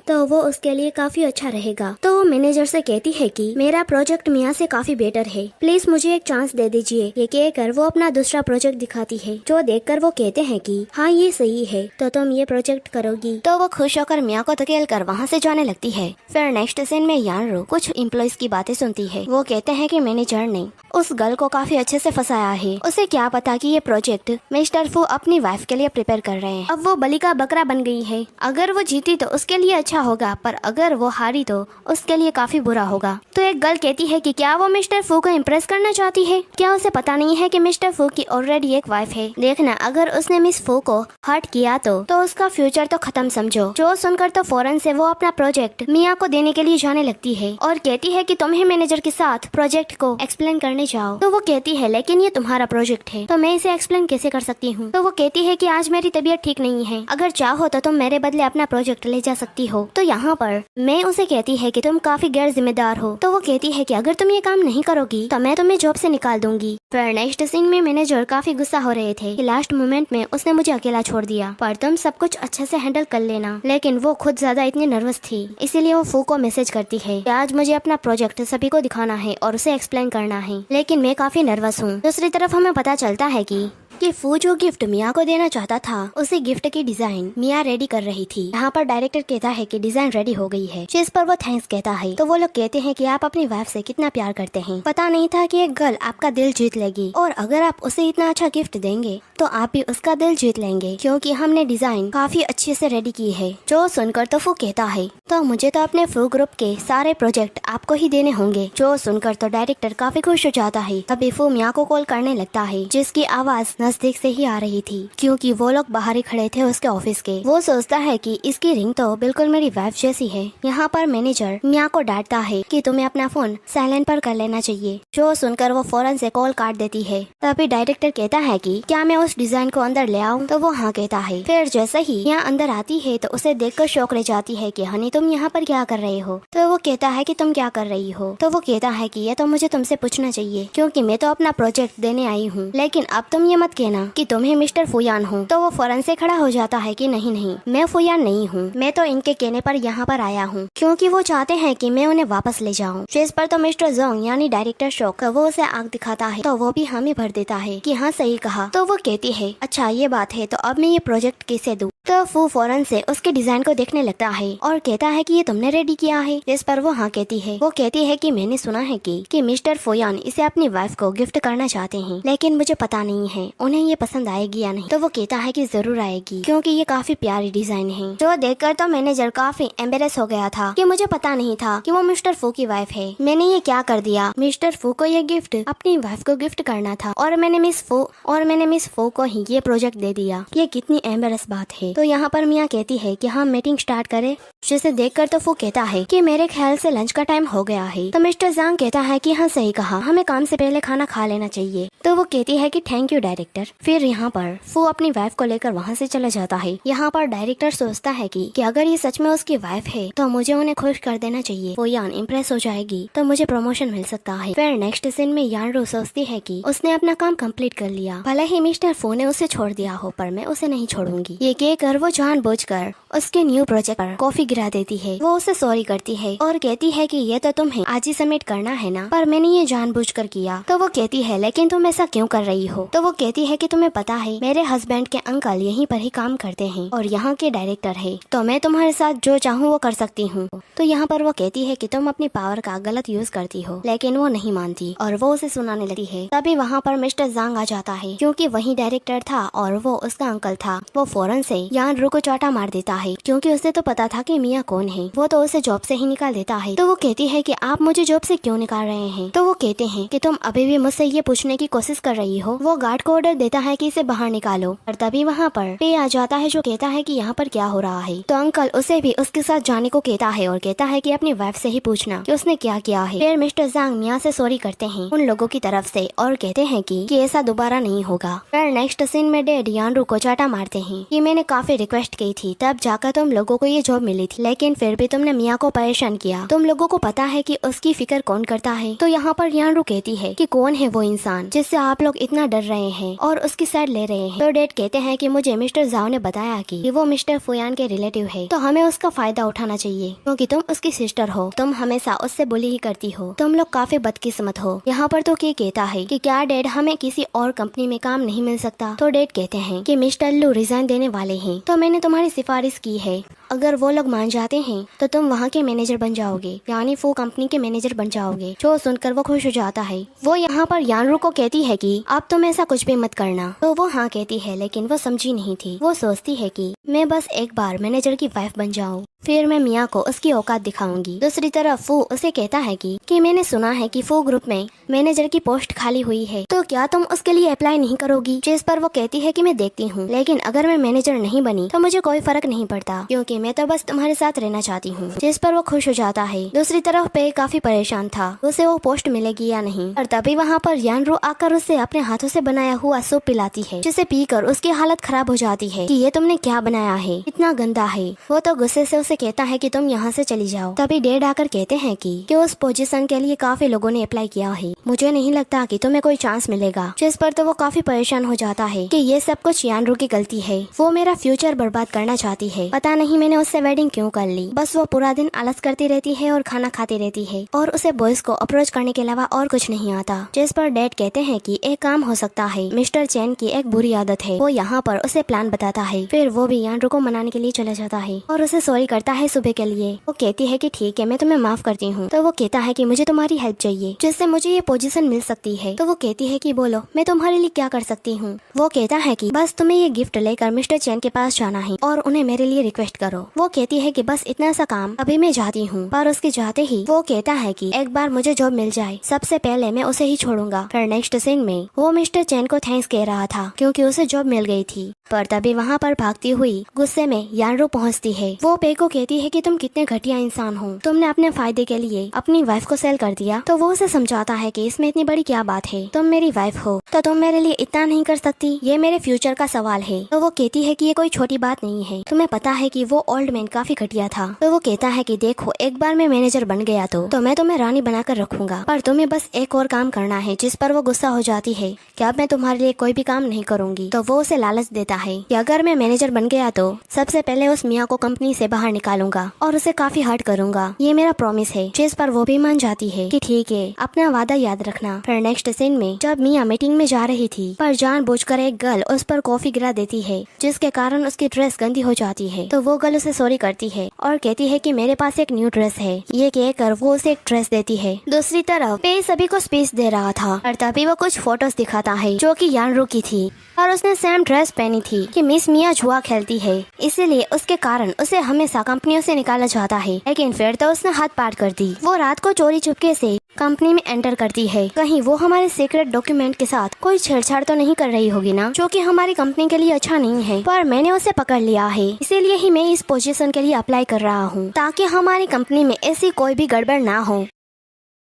तो वो उसके लिए काफी अच्छा रहेगा। तो वो मैनेजर से कहती है कि मेरा प्रोजेक्ट मियाँ से काफी बेटर है, प्लीज मुझे एक चांस दे दीजिए। ये कहकर वो अपना दूसरा प्रोजेक्ट दिखाती है। जो देखकर वो कहते हैं कि हाँ ये सही है, तो तुम ये प्रोजेक्ट करोगी। तो वो खुश होकर मियाँ को धकेल कर वहाँ से जाने लगती है। फिर नेक्स्ट सीन में यानरू कुछ एम्प्लॉयज की बातें सुनती है। वो कहते हैं कि मैनेजर ने उस गर्ल को काफी अच्छे से फंसाया है, उसे क्या पता कि ये प्रोजेक्ट मिस्टर फू अपनी वाइफ के लिए प्रिपेयर कर रहे हैं। अब वो बलि का बकरा बन गई है, अगर वो जीती तो उसके लिए अच्छा होगा, पर अगर वो हारी तो उसके लिए काफी बुरा होगा। तो एक गर्ल कहती है कि क्या वो मिस्टर फू को इम्प्रेस करना चाहती है, क्या उसे पता नहीं है कि मिस्टर फू की ऑलरेडी एक वाइफ है। देखना, अगर उसने मिस फू को हर्ट किया तो उसका फ्यूचर तो खत्म समझो। जो सुनकर तो फौरन से वो अपना प्रोजेक्ट मियाँ को देने के लिए जाने लगती है और कहती है कि तुम्हें मैनेजर के साथ प्रोजेक्ट को एक्सप्लेन करने जाओ। तो वो कहती है लेकिन ये तुम्हारा प्रोजेक्ट है, तो मैं इसे एक्सप्लेन कैसे कर सकती हूँ? तो वो कहती है कि आज मेरी तबीयत ठीक नहीं है, अगर चाहो तो तुम मेरे बदले अपना प्रोजेक्ट ले जा सकती हो। तो यहाँ पर मैं उसे कहती है कि तुम काफी गैर जिम्मेदार हो। तो वो कहती है कि अगर तुम ये काम नहीं करोगी तो मैं तुम्हें जॉब से निकाल दूंगी। फिर नेक्स्ट सीन में मैनेजर काफी गुस्सा हो रहे थे कि लास्ट मोमेंट में उसने मुझे अकेला छोड़ दिया, पर तुम सब कुछ अच्छे से हैंडल कर लेना। लेकिन वो खुद ज्यादा इतनी नर्वस थी, इसीलिए वो फू को मैसेज करती है कि आज मुझे अपना प्रोजेक्ट सभी को दिखाना है और उसे एक्सप्लेन करना है, लेकिन मैं काफी नर्वस हूँ। दूसरी तरफ हमें पता चलता है कि फू जो गिफ्ट मियाँ को देना चाहता था, उसी गिफ्ट की डिजाइन मियाँ रेडी कर रही थी। यहाँ पर डायरेक्टर कहता है कि डिजाइन रेडी हो गई है, जिस पर वो थैंक्स कहता है। तो वो लोग कहते हैं कि आप अपनी वाइफ से कितना प्यार करते हैं, पता नहीं था कि एक गर्ल आपका दिल जीत लेगी, और अगर आप उसे इतना अच्छा गिफ्ट देंगे तो आप भी उसका दिल जीत लेंगे, क्योंकि हमने डिजाइन काफी अच्छे से रेडी की है। जो सुनकर तो फू कहता है तो मुझे तो अपने फू ग्रुप के सारे प्रोजेक्ट आपको ही देने होंगे। जो सुनकर तो डायरेक्टर काफी खुश हो जाता है। तभी फू मियाँ को कॉल करने लगता है, जिसकी आवाज नजदीक से ही आ रही थी, क्योंकि वो लोग बाहर ही खड़े थे उसके ऑफिस के। वो सोचता है कि इसकी रिंग तो बिल्कुल मेरी वाइफ जैसी है। यहाँ पर मैनेजर मियाँ को डांटता है कि तुम्हें अपना फोन साइलेंट पर कर लेना चाहिए। जो सुनकर वो फौरन से कॉल काट देती है। तभी डायरेक्टर कहता है कि क्या मैं उस डिजाइन को अंदर ले आऊँ? तो वो हाँ कहता है। फिर जैसे ही यहाँ अंदर आती है तो उसे देखकर शौक रह जाती है कि हनी तुम यहाँ पर क्या कर रहे हो? तो वो कहता है कि तुम क्या कर रही हो? तो वो कहता है कि ये तो मुझे तुमसे पूछना चाहिए, क्योंकि मैं तो अपना प्रोजेक्ट देने आई हूँ, लेकिन अब तुम ये मत कहना कि तुम्हें मिस्टर फुयान हो। तो वो फौरन से खड़ा हो जाता है कि नहीं नहीं, मैं फुयान नहीं हूँ, मैं तो इनके कहने पर यहाँ पर आया हूँ, क्योंकि वो चाहते हैं कि मैं उन्हें वापस ले जाऊँ। जिस पर तो मिस्टर जोंग यानी डायरेक्टर शौक वो उसे आग दिखाता है, तो वो भी हामी भर देता है कि हाँ सही कहा। तो वो कहती है अच्छा ये बात है, तो अब मैं ये प्रोजेक्ट कैसे दूँ? तो फू फौरन से उसके डिजाइन को देखने लगता है और कहता है कि ये तुमने रेडी किया है? जिस पर वो हाँ कहती है। वो कहती है कि मैंने सुना है कि मिस्टर फुयान इसे अपनी वाइफ को गिफ्ट करना चाहते हैं, लेकिन मुझे पता नहीं है उन्हें ये पसंद आएगी या नहीं। तो वो कहता है कि जरूर आएगी, क्योंकि ये काफी प्यारी डिजाइन है। जो देखकर तो मैनेजर काफी एम्बेरेस हो गया था कि मुझे पता नहीं था कि वो मिस्टर फू की वाइफ है। मैंने ये क्या कर दिया? मिस्टर फू को ये गिफ्ट अपनी वाइफ को गिफ्ट करना था और मैंने मिस फू को ही ये प्रोजेक्ट दे दिया। ये कितनी एम्बेरेस बात है। तो यहाँ पर मियाँ कहती है कि हम मीटिंग स्टार्ट करें, जिसे देखकर तो फू कहता है कि मेरे ख्याल से लंच का टाइम हो गया है। तो मिस्टर जांग कहता है कि हाँ सही कहा, हमें काम से पहले खाना खा लेना चाहिए। तो वो कहती है कि थैंक यू डायरेक्टर। डायरेक्टर। फिर यहाँ पर फू अपनी वाइफ को लेकर वहाँ से चला जाता है। यहाँ पर डायरेक्टर सोचता है कि अगर ये सच में उसकी वाइफ है तो मुझे उन्हें खुश कर देना चाहिए। वो यान इम्प्रेस हो जाएगी तो मुझे प्रमोशन मिल सकता है। फिर नेक्स्ट सीन में यानरू सोचती है कि उसने अपना काम कंप्लीट कर लिया। भले ही मिस्टर फू ने उसे छोड़ दिया हो पर मैं उसे नहीं छोड़ूंगी। ये कहकर वो जानबूझकर उसके न्यू प्रोजेक्ट पर कॉफी गिरा देती है। वो उसे सॉरी करती है और कहती है कि ये तो तुम्हें आज ही सबमिट करना है ना, पर मैंने ये जानबूझकर किया। तो वो कहती है लेकिन तुम ऐसा क्यों कर रही हो? तो वो कहती है कि तुम्हें पता है मेरे हस्बैंड के अंकल यहीं पर ही काम करते हैं और यहाँ के डायरेक्टर है, तो मैं तुम्हारे साथ जो चाहूँ वो कर सकती हूँ। तो यहाँ पर वो कहती है कि तुम अपनी पावर का गलत यूज करती हो, लेकिन वो नहीं मानती और वो उसे सुनाने लगती है। तभी वहाँ पर मिस्टर जांग आ जाता है क्योंकि वही डायरेक्टर था और वो उसका अंकल था। वो फौरन से यानरू को चाटा मार देता है क्योंकि उसे तो पता था कि मिया कौन है। वो तो उसे जॉब से ही निकाल देता है। तो वो कहती है कि आप मुझे जॉब से क्यों निकाल रहे हैं? तो वो कहते हैं कि तुम अभी भी मुझसे ये पूछने की कोशिश कर रही हो। वो गार्ड को ऑर्डर देता है कि इसे बाहर निकालो और तभी वहाँ पर पे आ जाता है जो कहता है कि यहाँ पर क्या हो रहा है। तो अंकल उसे भी उसके साथ जाने को कहता है और कहता है कि अपनी वाइफ से ही पूछना कि उसने क्या किया है। फिर मिस्टर जांग मिया से सॉरी करते हैं उन लोगों की तरफ से और कहते हैं कि ऐसा दोबारा नहीं होगा। फिर नेक्स्ट सीन में डैड यानरू को चाटा मारते हैं कि मैंने काफी रिक्वेस्ट की थी तब जाकर तुम लोगों को ये जॉब मिली थी, लेकिन फिर भी तुमने मिया को परेशान किया। तुम लोगों को पता है कि उसकी फिक्र कौन करता है? तो यहाँ पर यानरू कहती है कि कौन है वो इंसान जिससे आप लोग इतना डर रहे हैं और उसकी साइड ले रहे हैं। तो डैड कहते हैं कि मुझे मिस्टर जाओ ने बताया कि वो मिस्टर फुयान के रिलेटिव है, तो हमें उसका फायदा उठाना चाहिए क्योंकि तुम उसकी सिस्टर हो। तुम हमेशा उससे बुली ही करती हो। तुम लोग काफी बदकिस्मत हो। यहाँ पर तो के कहता है कि क्या डैड हमें किसी और कंपनी में काम नहीं मिल सकता? तो डैड कहते हैं कि मिस्टर लू रिजाइन देने वाले हैं, तो मैंने तुम्हारी सिफारिश की है। अगर वो लोग मान जाते हैं तो तुम वहाँ के मैनेजर बन जाओगे, यानी फू कंपनी के मैनेजर बन जाओगे। जो सुनकर वो खुश हो जाता है। वो यहाँ पर यानरू को कहती है कि अब तुम ऐसा कुछ भी मत करना। तो वो हाँ कहती है लेकिन वो समझी नहीं थी। वो सोचती है कि मैं बस एक बार मैनेजर की वाइफ बन जाऊँ, फिर मैं मिया को उसकी औकात दिखाऊंगी। दूसरी तरफ फू उसे कहता है कि मैंने सुना है कि फू ग्रुप में मैनेजर की पोस्ट खाली हुई है, तो क्या तुम उसके लिए अप्लाई नहीं करोगी? जिस पर वो कहती है कि मैं देखती हूँ, लेकिन अगर मैं मैनेजर नहीं बनी तो मुझे कोई फर्क नहीं पड़ता क्योंकि मैं तो बस तुम्हारे साथ रहना चाहती हूँ। जिस पर वो खुश हो जाता है। दूसरी तरफ पे काफी परेशान था उसे वो पोस्ट मिलेगी या नहीं, और तभी वहाँ पर यानरू आकर उसे अपने हाथों से बनाया हुआ सूप पिलाती है, जिसे पीकर उसकी हालत खराब हो जाती है कि ये तुमने क्या बनाया है, इतना गंदा है। वो तो गुस्से से उसे कहता है कि तुम यहाँ से चली जाओ। तभी डैड आकर कहते हैं कि उस पोजीशन के लिए काफी लोगों ने अप्लाई किया है, मुझे नहीं लगता कि तुम्हें कोई चांस मिलेगा। जिस पर तो वो काफी परेशान हो जाता है कि ये सब कुछ यानरू की गलती है। वो मेरा फ्यूचर बर्बाद करना चाहती है। पता नहीं मैंने उससे वेडिंग क्यों कर ली। बस वो पूरा दिन आलस करती रहती है और खाना खाती रहती है और उसे बॉयज को अप्रोच करने के अलावा और कुछ नहीं आता। जिस पर डैड कहते हैं कि एक काम हो सकता है, मिस्टर चैन की एक बुरी आदत है। वो यहाँ पर उसे प्लान बताता है। फिर वो भी यानरू को मनाने के लिए चला जाता है और उसे सॉरी करता है सुबह के लिए। वो कहती है कि ठीक है मैं तुम्हें माफ करती हूँ। तो वो कहता है कि मुझे तुम्हारी हेल्प चाहिए जिससे मुझे ये पोजीशन मिल सकती है। तो वो कहती है कि बोलो मैं तुम्हारे लिए क्या कर सकती हूँ। वो कहता है कि बस तुम्हें ये गिफ्ट लेकर मिस्टर चैन के पास जाना है और उन्हें मेरे लिए रिक्वेस्ट करो। वो कहती है कि बस इतना सा काम, अभी मैं जाती हूँ। पर उसके जाते ही वो कहता है कि एक बार मुझे जॉब मिल जाए सबसे पहले मैं उसे ही छोड़ूंगा। फिर नेक्स्ट सीन में वो मिस्टर चैन को थैंक्स कह रहा था क्योंकि उसे जॉब मिल गई थी। पर तभी वहाँ पर भागती हुई गुस्से में यानरू पहुँचती है। वो पे को कहती है कि तुम कितने घटिया इंसान हो, तुमने अपने फायदे के लिए अपनी वाइफ को सेल कर दिया। तो वो उसे समझाता है कि इसमें इतनी बड़ी क्या बात है, तुम मेरी वाइफ हो तो तुम मेरे लिए इतना नहीं कर सकती, ये मेरे फ्यूचर का सवाल है। तो वो कहती है कि ये कोई छोटी बात नहीं है, तुम्हें पता है कि वो ओल्ड मैन काफी घटिया था। तो वो कहता है कि देखो एक बार मैं मैनेजर बन गया तो मैं तुम्हें रानी बनाकर रखूंगा, पर तुम्हें बस एक और काम करना है। जिस पर वो गुस्सा हो जाती है कि अब मैं तुम्हारे लिए कोई भी काम नहीं करूंगी। तो वो उसे लालच देता है कि अगर मैं मैनेजर बन गया तो सबसे पहले उस मिया को कंपनी से बाहर निकालूंगा और उसे काफी हर्ट करूंगा, ये मेरा प्रॉमिस है। जिस पर वो भी मान जाती है कि ठीक है, अपना वादा याद रखना। फिर नेक्स्ट सीन में जब मिया मीटिंग में जा रही थी पर जानबूझकर एक गर्ल उस पर कॉफी गिरा देती है जिसके कारण उसकी ड्रेस गंदी हो जाती है। तो वो गर्ल उसे सॉरी करती है और कहती है कि मेरे पास एक न्यू ड्रेस है। ये कहकर वो उसे एक ड्रेस देती है। दूसरी तरफ पे सभी को स्पीच दे रहा था और तभी वो कुछ फोटोज दिखाता है जो कि यानरू की थी और उसने सेम ड्रेस पहनी थी कि मिस मिया जुआ खेलती है, इसीलिए उसके कारण उसे हमेशा कंपनियों से निकाला जाता है। लेकिन फिर तो उसने हाथ पार कर दी। वो रात को चोरी चुपके से कंपनी में एंटर करती है। कहीं वो हमारे सीक्रेट डॉक्यूमेंट के साथ कोई छेड़छाड़ तो नहीं कर रही होगी ना, जो कि हमारी कंपनी के लिए अच्छा नहीं है। पर मैंने उसे पकड़ लिया है, इसीलिए ही मैं इस पोजीशन के लिए अप्लाई कर रहा हूँ ताकि हमारी कंपनी में ऐसी कोई भी गड़बड़ ना हो।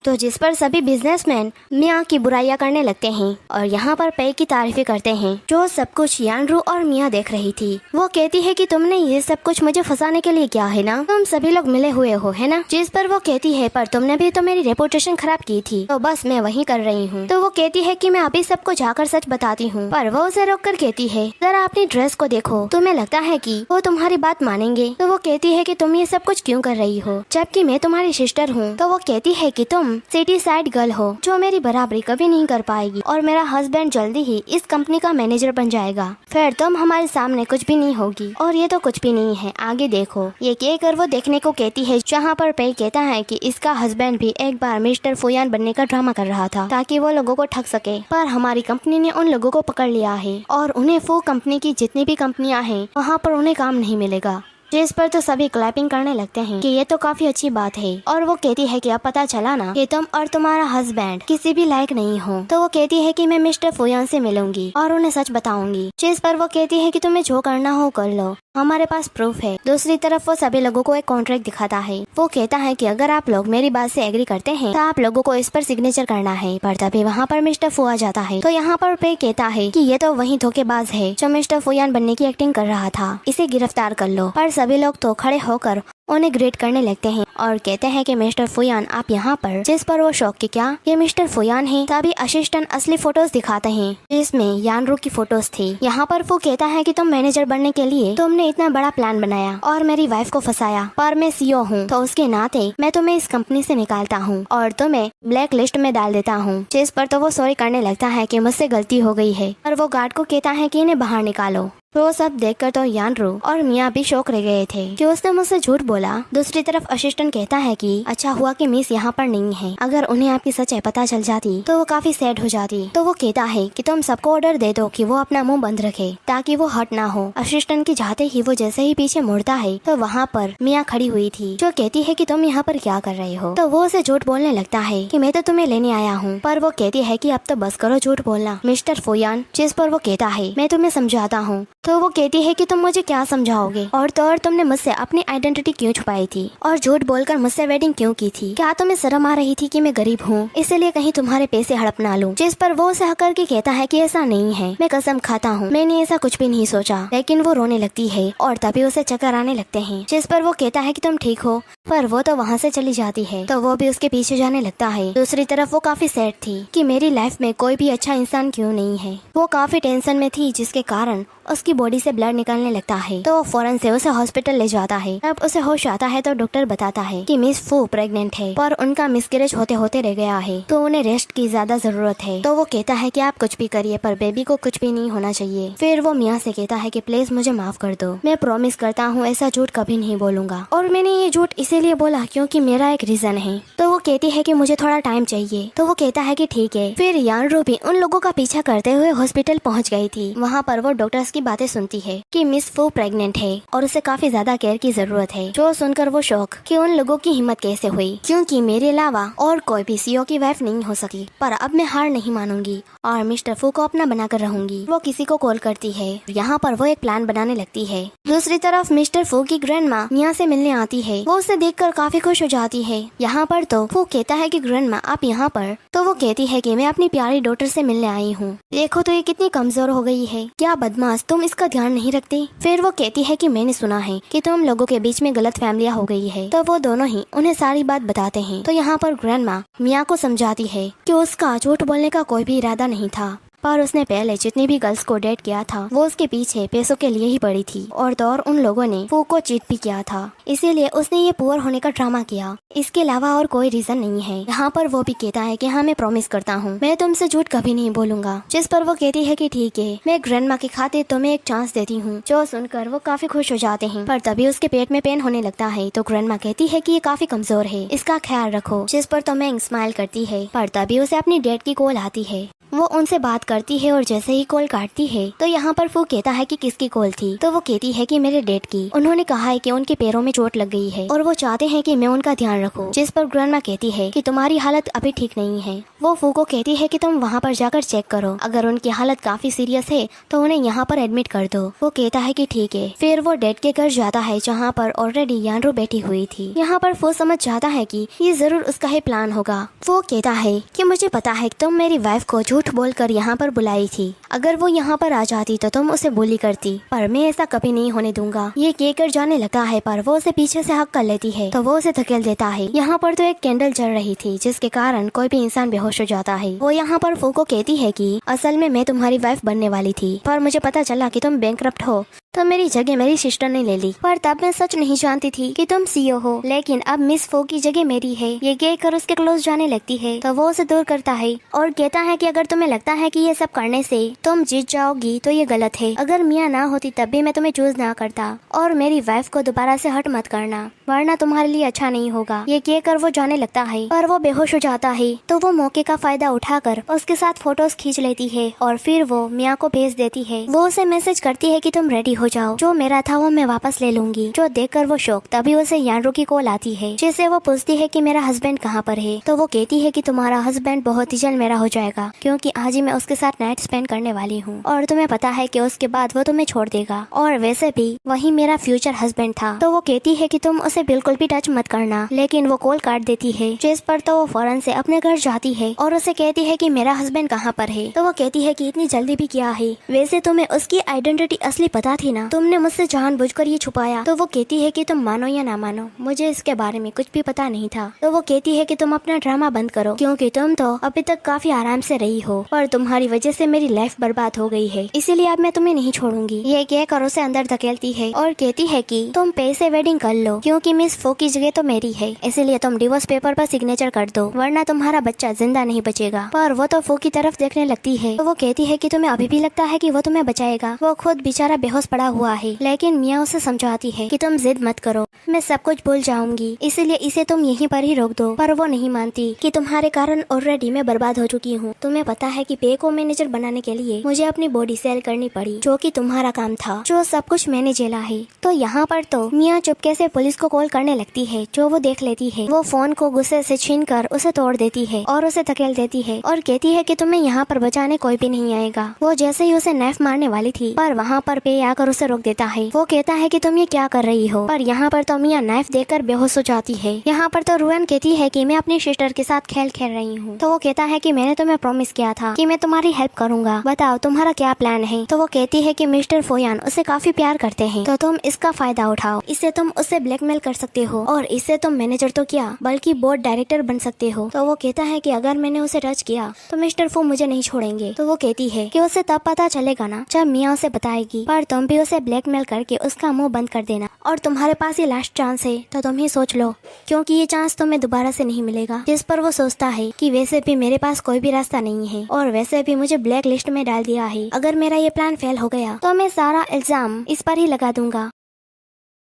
तो जिस पर सभी बिजनेसमैन मिया की बुराइयां करने लगते हैं और यहाँ पर पे की तारीफें करते हैं। जो सब कुछ यानरू और मिया देख रही थी। वो कहती है कि तुमने ये सब कुछ मुझे फंसाने के लिए किया है ना, तुम सभी लोग मिले हुए हो है ना। जिस पर वो कहती है पर तुमने भी तो मेरी रेपुटेशन खराब की थी, तो बस मैं वही कर रही हूँ। तो वो कहती है कि मैं अभी सबको जाकर सच बताती हूँ, पर वो उसे रोक कर कहती है जरा अपनी ड्रेस को देखो, तुम्हें लगता है कि वो तुम्हारी बात मानेंगे। तो वो कहती है कि तुम ये सब कुछ क्यों कर रही हो जबकि मैं तुम्हारी सिस्टर हूँ। तो वो कहती है कि तुम सिटी साइड गर्ल हो जो मेरी बराबरी कभी नहीं कर पाएगी और मेरा हस्बैंड जल्दी ही इस कंपनी का मैनेजर बन जाएगा, फिर तुम हमारे सामने कुछ भी नहीं होगी। और ये तो कुछ भी नहीं है, आगे देखो। ये कहकर वो देखने को कहती है जहाँ पर पे कहता है कि इसका हस्बैंड भी एक बार मिस्टर फुयान बनने का ड्रामा कर रहा था ताकि वो लोगों को ठग सके, पर हमारी कंपनी ने उन लोगों को पकड़ लिया है और उन्हें फू कंपनी की जितनी भी कंपनियां हैं वहाँ पर उन्हें काम नहीं मिलेगा। जिस पर तो सभी क्लैपिंग करने लगते हैं कि ये तो काफी अच्छी बात है। और वो कहती है कि अब पता चला ना कि तुम और तुम्हारा हस्बैंड किसी भी लायक नहीं हो। तो वो कहती है कि मैं मिस्टर फुयान से मिलूंगी और उन्हें सच बताऊंगी। जिस पर वो कहती है कि तुम्हें जो करना हो कर लो, हमारे पास प्रूफ है। दूसरी तरफ वो सभी लोगों को एक कॉन्ट्रैक्ट दिखाता है। वो कहता है कि अगर आप लोग मेरी बात से एग्री करते हैं तो आप लोगों को इस पर सिग्नेचर करना है। पर तभी वहाँ पर मिस्टर फू आ जाता है। तो यहाँ पर पे कहता है कि ये तो वही धोखेबाज है जो मिस्टर फुयान बनने की एक्टिंग कर रहा था, इसे गिरफ्तार कर लो। पर सभी लोग तो खड़े होकर उन्हें ग्रेट करने लगते हैं और कहते हैं कि मिस्टर फुयान आप यहाँ पर। जिस पर वो शौक की क्या ये मिस्टर फुयान है। तभी असिस्टेंट असली फोटोज दिखाते हैं जिसमें यानरू की फोटोज थी। यहाँ पर वो कहता है कि तुम मैनेजर बनने के लिए तुमने इतना बड़ा प्लान बनाया और मेरी वाइफ को फंसाया, पर मैं सीईओ हूँ तो उसके नाते मैं तुम्हें इस कंपनी से निकालता हूँ और तुम्हें ब्लैक लिस्ट में डाल देता हूँ। जिस पर तो वो सॉरी करने लगता है कि मुझसे गलती हो गई है, पर वो गार्ड को कहता है कि इन्हें बाहर निकालो। तो सब देखकर तो यानरू और मिया भी शौक रह गए थे कि उसने मुझसे झूठ बोला। दूसरी तरफ असिस्टेंट कहता है कि अच्छा हुआ कि मिस यहाँ पर नहीं है, अगर उन्हें आपकी सच्चाई पता चल जाती तो वो काफी सैड हो जाती। तो वो कहता है कि तुम सबको ऑर्डर दे दो कि वो अपना मुंह बंद रखे ताकि वो हट ना हो। असिस्टेंट की जाते ही वो जैसे ही पीछे मुड़ता है तो वहाँ पर मिया खड़ी हुई थी जो कहती है कि तुम यहाँ पर क्या कर रहे हो। तो वो उसे झूठ बोलने लगता है कि मैं तो तुम्हें लेने आया हूँ, पर वो कहती है कि अब तो बस करो झूठ बोलना मिस्टर फुयान। जिस पर वो कहता है मैं तुम्हें समझाता हूँ। तो वो कहती है कि तुम मुझे क्या समझाओगे और तो और तुमने मुझसे अपनी आइडेंटिटी क्यों छुपाई थी और झूठ बोलकर मुझसे वेडिंग क्यों की थी। क्या तुम्हें शर्म आ रही थी कि मैं गरीब हूँ इसलिए कहीं तुम्हारे पैसे हड़प ना लूं। जिस पर वो उसे हकर के कहता है कि ऐसा नहीं है, मैं कसम खाता हूँ मैंने ऐसा कुछ भी नहीं सोचा। लेकिन वो रोने लगती है और तभी उसे चक्कर आने लगते हैं। जिस पर वो कहता है कि तुम ठीक हो, पर वो तो वहाँ से चली जाती है। तो वो भी उसके पीछे जाने लगता है। दूसरी तरफ वो काफी सैड थी कि मेरी लाइफ में कोई भी अच्छा इंसान क्यों नहीं है। वो काफी टेंशन में थी जिसके कारण उसकी बॉडी से ब्लड निकलने लगता है। तो वो फौरन से उसे हॉस्पिटल ले जाता है। जब उसे होश आता है तो डॉक्टर बताता है कि मिस फू प्रेग्नेंट है पर उनका मिसकैरेज होते होते रह गया है, तो उन्हें रेस्ट की ज्यादा जरूरत है। तो वो कहता है कि आप कुछ भी करिए पर बेबी को कुछ भी नहीं होना चाहिए। फिर वो मिया से कहता है कि प्लीज मुझे माफ कर दो, मैं प्रॉमिस करता हूँ ऐसा झूठ कभी नहीं बोलूंगा और मैंने ये झूठ इसीलिए बोला क्योंकि मेरा एक रीजन है। तो वो कहती है कि मुझे थोड़ा टाइम चाहिए। तो वो कहता है कि ठीक है। फिर यानरू भी उन लोगों का पीछा करते हुए हॉस्पिटल पहुँच गई थी। वहाँ पर वो डॉक्टर्स की बातें सुनती है कि मिस फू प्रेग्नेंट है और उसे काफी ज्यादा केयर की जरूरत है। जो सुनकर वो शौक कि उन लोगों की हिम्मत कैसे हुई, क्योंकि मेरे अलावा और कोई भी सीईओ की वाइफ नहीं हो सकी। पर अब मैं हार नहीं मानूंगी और मिस्टर फू को अपना बनाकर रहूंगी। वो किसी को कॉल करती है। यहाँ पर वो एक प्लान बनाने लगती है। दूसरी तरफ मिस्टर फू की ग्रैंडमा मिया से मिलने आती है। वो उसे देखकर काफी खुश हो जाती है। यहाँ पर तो फू कहता है कि ग्रैंडमा आप यहाँ पर। तो वो कहती है कि मैं अपनी प्यारी डॉटर से मिलने आई हूँ, देखो तो ये कितनी कमजोर हो गई है, क्या बदमाश तुम इसका ध्यान नहीं रखती। फिर वो कहती है कि मैंने सुना है कि तुम लोगों के बीच में गलत फैमिलियां हो गई है। तो वो दोनों ही उन्हें सारी बात बताते हैं। तो यहाँ पर ग्रैंडमा मिया को समझाती है कि उसका झूठ बोलने का कोई भी इरादा नहीं था, पर उसने पहले जितनी भी गर्ल्स को डेट किया था वो उसके पीछे पैसों के लिए ही पड़ी थी और तो और उन लोगों ने फू को चीट भी किया था, इसीलिए उसने ये पुअर होने का ड्रामा किया। इसके अलावा और कोई रीजन नहीं है। यहाँ पर वो भी कहता है कि हाँ मैं प्रॉमिस करता हूँ मैं तुमसे झूठ कभी नहीं बोलूंगा। जिस पर वो कहती है कि ठीक है मैं ग्रैंडमा की खातिर तुम्हें एक चांस देती हूँ। जो सुनकर वो काफी खुश हो जाते हैं। पर तभी उसके पेट में पेन होने लगता है। तो ग्रैंडमा कहती है कि ये काफी कमजोर है, इसका ख्याल रखो। जिस पर तो मैं स्माइल करती है। पर तभी उसे अपनी डेट की कॉल आती है। वो उनसे बात करती है और जैसे ही कॉल काटती है तो यहाँ पर फू कहता है कि किसकी कॉल थी। तो वो कहती है कि मेरे डैड की। उन्होंने कहा है कि उनके पैरों में चोट लग गई है और वो चाहते हैं कि मैं उनका ध्यान रखूं। जिस पर ग्रैंडमा कहती है कि तुम्हारी हालत अभी ठीक नहीं है। वो फू को कहती है कि तुम वहाँ पर जाकर चेक करो, अगर उनकी हालत काफी सीरियस है तो उन्हें यहाँ पर एडमिट कर दो। वो कहता है कि ठीक है। फिर वो डैड के घर जाता है जहाँ पर ऑलरेडी यानरू बैठी हुई थी। यहाँ पर फू समझ जाता है कि ये जरूर उसका ही प्लान होगा। वो कहता है कि मुझे पता है कि तुम मेरी वाइफ को झूठ बोलकर यहाँ पर बुलाई थी। अगर वो यहाँ पर आ जाती तो तुम उसे बोली करती, पर मैं ऐसा कभी नहीं होने दूंगा। ये कहकर जाने लगता है पर वो उसे पीछे से हक कर लेती है तो वो उसे धकेल देता है। यहाँ पर तो एक कैंडल जल रही थी जिसके कारण कोई भी इंसान बेहोश हो जाता है। वो यहाँ पर फू को कहती है कि असल में मैं तुम्हारी वाइफ बनने वाली थी, पर मुझे पता चला कि तुम बैंकरप्ट हो तो मेरी जगह मेरी सिस्टर ने ले ली। पर तब मैं सच नहीं जानती थी कि तुम सीईओ हो, लेकिन अब मिस फो की जगह मेरी है। ये कहकर उसके क्लोज जाने लगती है तो वो उसे दूर करता है और कहता है कि अगर तुम्हें लगता है कि ये सब करने से तुम जीत जाओगी तो ये गलत है। अगर मियाँ ना होती तब भी मैं तुम्हें चूज ना करता और मेरी वाइफ को दोबारा से हर्ट मत करना, वरना तुम्हारे लिए अच्छा नहीं होगा। ये कहकर वो जाने लगता है पर वो बेहोश हो जाता है। तो वो मौके का फायदा उठाकर उसके साथ फोटोज खींच लेती है और फिर वो मियाँ को भेज देती है। वो उसे मैसेज करती है कि तुम रेडी हो जाओ, जो मेरा था वो मैं वापस ले लूंगी। जो देखकर वो शौक, तभी उसे यानरू की कॉल आती है जिससे वो पूछती है कि मेरा हस्बैंड कहाँ पर है। तो वो कहती है कि तुम्हारा हस्बैंड बहुत ही जल्द मेरा हो जाएगा, क्योंकि आज ही मैं उसके साथ नाइट स्पेंड करने वाली हूँ और तुम्हें पता है कि उसके बाद वो तुम्हें छोड़ देगा और वैसे भी वही मेरा फ्यूचर हस्बैंड था। तो वो कहती है कि तुम उसे बिल्कुल भी टच मत करना, लेकिन वो कॉल काट देती है। जिस पर तो वो फौरन से अपने घर जाती है और उसे कहती है कि मेरा हस्बैंड कहाँ पर है। तो वो कहती है कि इतनी जल्दी भी क्या है, वैसे तुम्हें उसकी आइडेंटिटी असली पता थी ना, तुमने मुझसे जानबूझकर ये छुपाया। तो वो कहती है कि तुम मानो या ना मानो, मुझे इसके बारे में कुछ भी पता नहीं था। तो वो कहती है कि तुम अपना ड्रामा बंद करो, क्योंकि तुम तो अभी तक काफी आराम से रही हो और तुम्हारी वजह से मेरी लाइफ बर्बाद हो गई है, इसीलिए अब मैं तुम्हें नहीं छोड़ूंगी। ये कहकर उसे अंदर धकेलती है और कहती है कि तुम पैसे वेडिंग कर लो, क्योंकि मिस फो की जगह तो मेरी है, इसलिए तुम डिवोर्स पेपर पर सिग्नेचर कर दो, वरना तुम्हारा बच्चा जिंदा नहीं बचेगा। पर वो तो फो की तरफ देखने लगती है। तो वो कहती है कि तुम्हें अभी भी लगता है कि वो तुम्हें बचाएगा। वो खुद बेचारा बेहोश पड़ा हुआ है, लेकिन मियाँ उसे समझाती है कि तुम जिद मत करो, मैं सब कुछ भूल जाऊंगी, इसलिए इसे तुम यहीं पर ही रोक दो। पर वो नहीं मानती कि तुम्हारे कारण ऑलरेडी मैं बर्बाद हो चुकी हूँ। तुम्हें पता है कि पे को मैनेजर बनाने के लिए मुझे अपनी बॉडी सेल करनी पड़ी, जो कि तुम्हारा काम था, जो सब कुछ मैंने झेला है। तो यहाँ पर तो मियाँ चुपके से पुलिस को कॉल करने लगती है, जो वो देख लेती है। वो फोन को गुस्से से छीनकर उसे तोड़ देती है और उसे धकेल देती है और कहती है कि तुम्हें यहाँ पर बचाने कोई भी नहीं आएगा। वो जैसे ही उसे नाइफ मारने वाली थी, पर वहाँ पर पे आकर उसे रोक देता है। वो कहता है कि तुम ये क्या कर रही हो, पर यहाँ पर तो मियाँ नाइफ देकर बेहोश हो जाती है। यहाँ पर तो रुएन कहती है कि मैं अपनी सिस्टर के साथ खेल खेल रही हूँ। तो वो कहता है कि मैंने तुम्हें प्रॉमिस किया था कि मैं तुम्हारी हेल्प करूंगा, बताओ तुम्हारा क्या प्लान है। तो वो कहती है कि मिस्टर फोयान उसे काफी प्यार करते हैं, तो तुम इसका फायदा उठाओ, इससे तुम उसे ब्लैकमेल कर सकते हो और इससे तुम मैनेजर तो क्या बल्कि बोर्ड डायरेक्टर बन सकते हो। तो वो कहता है कि अगर मैंने उसे टच किया तो मिस्टर फो मुझे नहीं छोड़ेंगे। तो वो कहती है कि उसे तब पता चलेगा ना जब मियाँ उसे बताएगी, पर तुम भी उसे ब्लैकमेल करके उसका मुंह बंद कर देना और तुम्हारे पास ये लास्ट चांस है, तो तुम ही सोच लो, क्योंकि ये चांस तुम्हें दोबारा से नहीं मिलेगा। जिस पर वो सोचता है कि वैसे भी मेरे पास कोई भी रास्ता नहीं है और वैसे भी मुझे ब्लैक लिस्ट में डाल दिया है। अगर मेरा ये प्लान फेल हो गया तो मैं सारा इल्जाम इस पर ही लगा दूंगा।